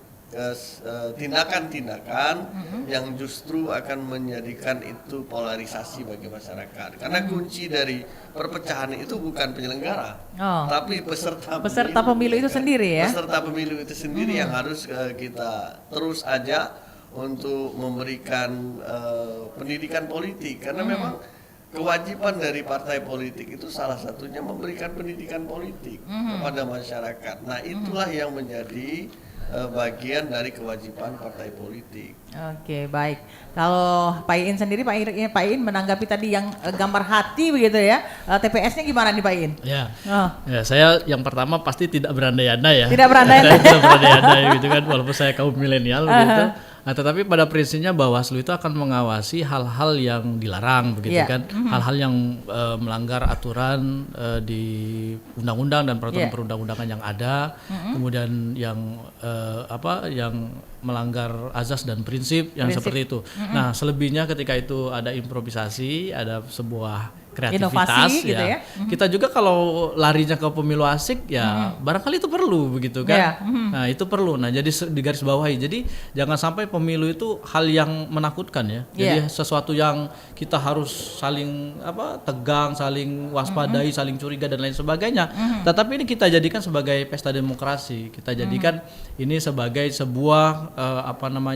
tindakan-tindakan yang justru akan menjadikan itu polarisasi bagi masyarakat. Karena kunci dari perpecahan itu bukan penyelenggara, tapi peserta pemilu itu sendiri ya. Peserta pemilu itu sendiri yang harus kita terus ajak untuk memberikan pendidikan politik. Karena memang kewajiban dari partai politik itu salah satunya memberikan pendidikan politik kepada masyarakat. Nah, itulah yang menjadi bagian dari kewajiban partai politik. Oke, baik. Kalau Pak Iin sendiri, Pak Iin menanggapi tadi yang gambar hati begitu ya, TPS-nya gimana nih Pak Iin? Ya, saya yang pertama pasti tidak berandai-andai ya. Tidak berandai-andai. Tidak berandai-andai gitu kan, walaupun saya kaum milenial gitu. Nah, tetapi pada prinsipnya Bawaslu itu akan mengawasi hal-hal yang dilarang begitu kan, hal-hal yang melanggar aturan di undang-undang dan peraturan perundang-undangan yang ada, kemudian yang yang melanggar azas dan prinsip yang seperti itu. Nah, selebihnya ketika itu ada improvisasi, ada sebuah kreativitas inovasi, gitu ya. Kita juga kalau larinya ke pemilu asik ya barangkali itu perlu begitu kan. Nah, itu perlu. Nah, jadi di garis bawahi. Jadi jangan sampai pemilu itu hal yang menakutkan ya. Jadi sesuatu yang kita harus saling tegang, saling waspadai, saling curiga dan lain sebagainya. Tetapi ini kita jadikan sebagai pesta demokrasi. Kita jadikan ini sebagai sebuah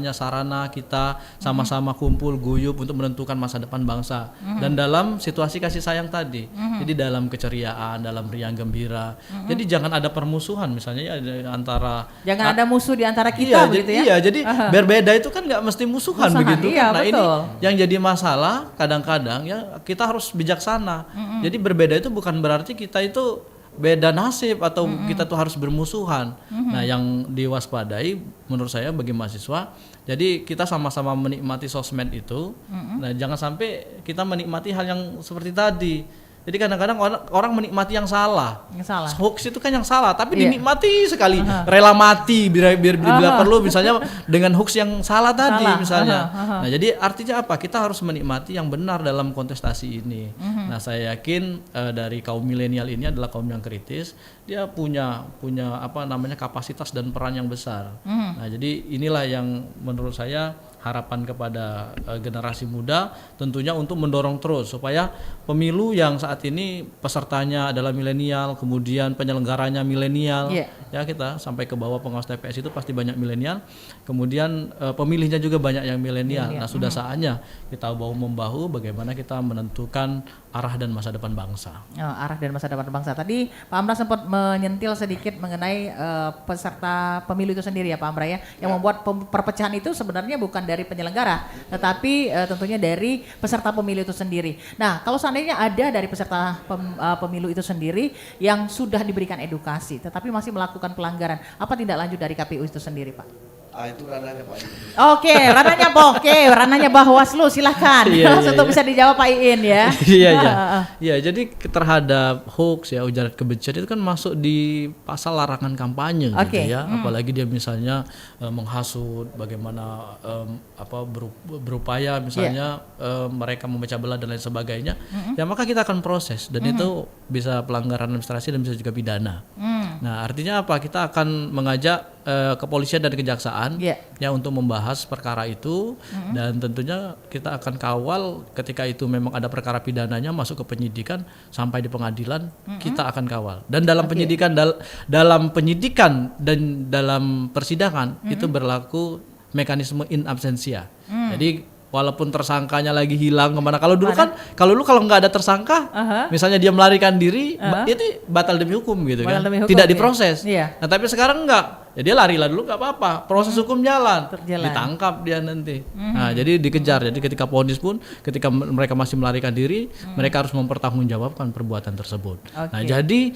sarana kita sama-sama kumpul guyup untuk menentukan masa depan bangsa. Dan dalam situasi kasih sayang tadi. Jadi dalam keceriaan, dalam riang gembira. Jadi jangan ada permusuhan misalnya ya antara ada musuh di antara kita begitu ya. Iya, jadi berbeda itu kan nggak mesti musuhan begitu. Iya, nah, betul. Ini yang jadi masalah kadang-kadang ya kita harus bijaksana. Jadi berbeda itu bukan berarti kita itu beda nasib atau kita tuh harus bermusuhan. Nah, yang diwaspadai menurut saya bagi mahasiswa, jadi kita sama-sama menikmati sosmed itu. Nah, jangan sampai kita menikmati hal yang seperti tadi. Jadi kadang-kadang orang menikmati yang salah. Hoax itu kan yang salah, tapi dinikmati sekali. Rela mati bila perlu misalnya dengan hoax yang salah tadi misalnya. Nah, jadi artinya apa? Kita harus menikmati yang benar dalam kontestasi ini. Nah, saya yakin dari kaum milenial ini adalah kaum yang kritis. Dia punya kapasitas dan peran yang besar. Nah, jadi inilah yang menurut saya harapan kepada generasi muda tentunya untuk mendorong terus supaya pemilu yang saat ini pesertanya adalah milenial, kemudian penyelenggaranya milenial, ya kita sampai ke bawah pengawas TPS itu pasti banyak milenial, kemudian pemilihnya juga banyak yang milenial. Nah sudah saatnya kita bahu-membahu bagaimana kita menentukan arah dan masa depan bangsa. Arah dan masa depan bangsa. Tadi Pak Amra sempat menyentil sedikit mengenai peserta pemilu itu sendiri ya Pak Amra ya, yang membuat perpecahan itu sebenarnya bukan dari penyelenggara, tetapi tentunya dari peserta pemilu itu sendiri. Nah kalau seandainya ada dari peserta pemilu itu sendiri yang sudah diberikan edukasi, tetapi masih melakukan pelanggaran, apa tindak lanjut dari KPU itu sendiri Pak? Itu ranahnya Pak Iin. Oke, ranahnya Bawaslu, silahkan untuk bisa dijawab Pak Iin ya. Iya, jadi terhadap hoax ya, ujaran kebencian itu kan masuk di pasal larangan kampanye gitu ya, apalagi dia misalnya menghasut, bagaimana berupaya misalnya mereka memecah belah dan lain sebagainya, ya maka kita akan proses dan itu bisa pelanggaran administrasi dan bisa juga pidana. Nah artinya apa? Kita akan mengajak kepolisian dan kejaksaan ya untuk membahas perkara itu dan tentunya kita akan kawal ketika itu memang ada perkara pidananya masuk ke penyidikan sampai di pengadilan, kita akan kawal. Dan dalam penyidikan dalam penyidikan dan dalam persidangan itu berlaku mekanisme in absentia. Jadi walaupun tersangkanya lagi hilang kemana, kalau dulu kalau nggak ada tersangka, misalnya dia melarikan diri, itu batal demi hukum gitu kan, tidak diproses. Nah tapi sekarang enggak, ya dia larilah dulu nggak apa-apa, proses hukum jalan, ditangkap dia nanti. Nah jadi dikejar, jadi ketika vonis pun, ketika mereka masih melarikan diri, mereka harus mempertanggungjawabkan perbuatan tersebut. Nah jadi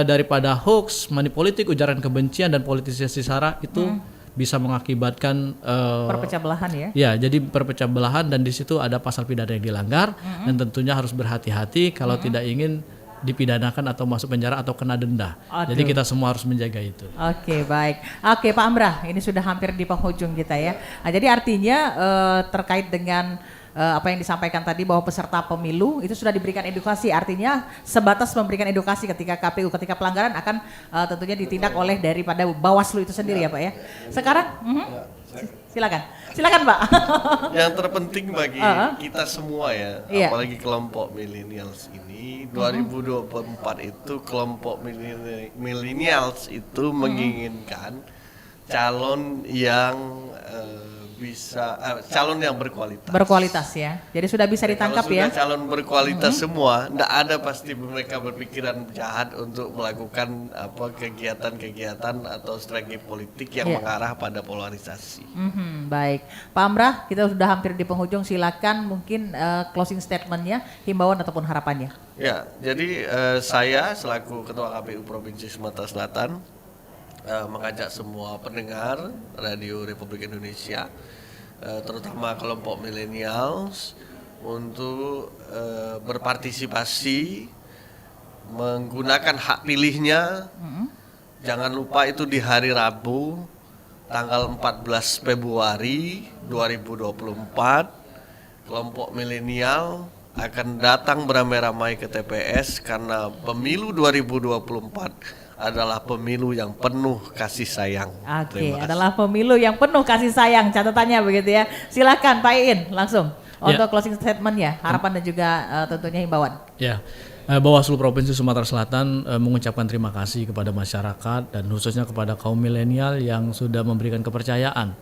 daripada hoax, manipolitik, ujaran kebencian dan politisasi sara itu bisa mengakibatkan perpecah belahan ya. Ya, jadi perpecah belahan dan di situ ada pasal pidana yang dilanggar dan tentunya harus berhati-hati kalau tidak ingin dipidanakan atau masuk penjara atau kena denda. Jadi kita semua harus menjaga itu. Oke, baik. Oke, Pak Amra, ini sudah hampir di penghujung kita ya. Nah, jadi artinya terkait dengan apa yang disampaikan tadi bahwa peserta pemilu itu sudah diberikan edukasi, artinya sebatas memberikan edukasi ketika KPU, ketika pelanggaran akan tentunya ditindak oleh daripada Bawaslu itu sendiri ya Pak ya. Sekarang silakan Pak. Yang terpenting bagi kita semua ya, apalagi kelompok millennials ini, 2024 itu kelompok millennials itu menginginkan calon yang calon yang berkualitas ya. Jadi sudah bisa ditangkap kalau ya. sudah calon berkualitas semua, enggak ada pasti mereka berpikiran jahat untuk melakukan kegiatan-kegiatan atau strategi politik yang mengarah pada polarisasi. Baik, Pak Amra, kita sudah hampir di penghujung. Silakan mungkin closing statementnya, himbauan ataupun harapannya. Ya, jadi saya selaku Ketua KPU Provinsi Sumatera Selatan mengajak semua pendengar Radio Republik Indonesia, terutama kelompok millennials, untuk berpartisipasi menggunakan hak pilihnya. Jangan lupa itu di hari Rabu tanggal 14 Februari 2024 kelompok milenial akan datang beramai-ramai ke TPS karena pemilu 2024 adalah pemilu yang penuh kasih sayang. Oke, adalah pemilu yang penuh kasih sayang, catatannya begitu ya. Silakan Pak Iin langsung untuk closing statement-nya, harapan dan juga tentunya himbauan. Ya. Bawaslu Provinsi Sumatera Selatan mengucapkan terima kasih kepada masyarakat dan khususnya kepada kaum milenial yang sudah memberikan kepercayaan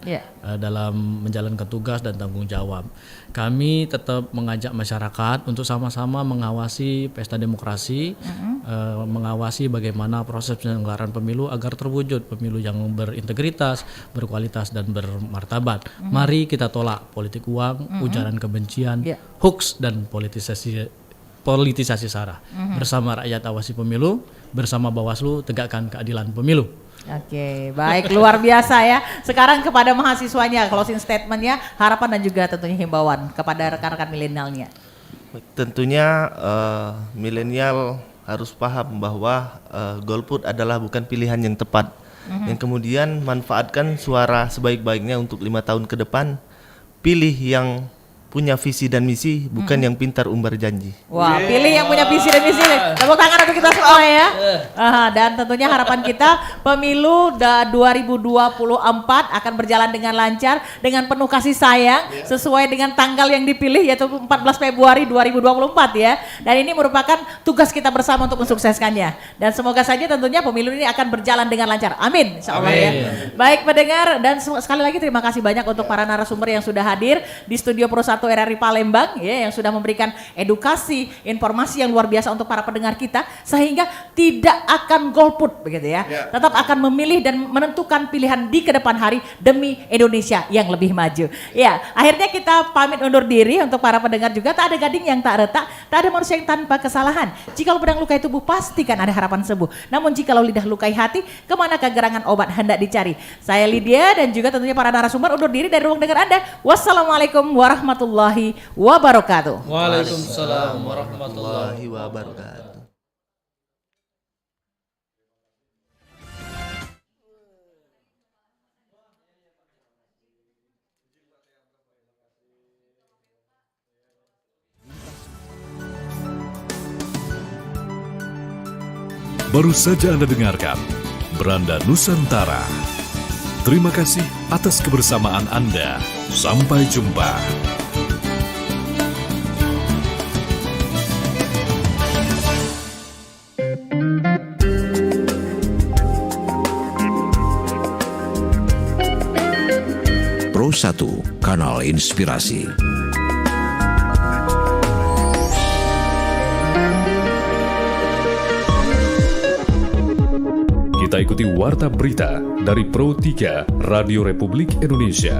dalam menjalankan tugas dan tanggung jawab. Kami tetap mengajak masyarakat untuk sama-sama mengawasi pesta demokrasi, mengawasi bagaimana proses penyelenggaraan pemilu agar terwujud pemilu yang berintegritas, berkualitas dan bermartabat. Mari kita tolak politik uang, ujaran kebencian, hoax dan politisasi sara. Bersama rakyat awasi pemilu, bersama Bawaslu tegakkan keadilan pemilu. Oke, baik, luar biasa ya. Sekarang kepada mahasiswanya, closing statementnya, harapan dan juga tentunya himbauan kepada rekan-rekan milenialnya. Tentunya milenial harus paham bahwa golput adalah bukan pilihan yang tepat. Yang kemudian manfaatkan suara sebaik-baiknya untuk 5 tahun ke depan. Pilih yang punya visi dan misi, bukan yang pintar umbar janji. Wah, pilih yang punya visi dan misi. Tepuk tangan untuk kita semua ya. Dan tentunya harapan kita pemilu 2024 akan berjalan dengan lancar, dengan penuh kasih sayang, sesuai dengan tanggal yang dipilih yaitu 14 Februari 2024 ya. Dan ini merupakan tugas kita bersama untuk mensukseskannya. Dan semoga saja tentunya pemilu ini akan berjalan dengan lancar. Amin, insyaallah ya. Baik pendengar, dan sekali lagi terima kasih banyak untuk para narasumber yang sudah hadir di studio Pro 1 RRI Palembang ya, yang sudah memberikan edukasi, informasi yang luar biasa untuk para pendengar kita sehingga tidak akan golput begitu ya. Tetap akan memilih dan menentukan pilihan di kedepan hari demi Indonesia yang lebih maju. Ya, akhirnya kita pamit undur diri untuk para pendengar juga. Tak ada gading yang tak retak, tak ada manusia yang tanpa kesalahan. Jikalau pedang lukai tubuh pastikan ada harapan sembuh. Namun jikalau lidah lukai hati, kemanakah gerangan obat hendak dicari? Saya Lydia dan juga tentunya para narasumber undur diri dari ruang dengar Anda. Wassalamualaikum warahmatullahi wabarakatuh. Waalaikumsalam warahmatullahi wabarakatuh. Baru saja Anda dengarkan Beranda Nusantara. Terima kasih atas kebersamaan Anda. Sampai jumpa. Pro 1, kanal inspirasi. Kita ikuti warta berita dari Pro 3 Radio Republik Indonesia.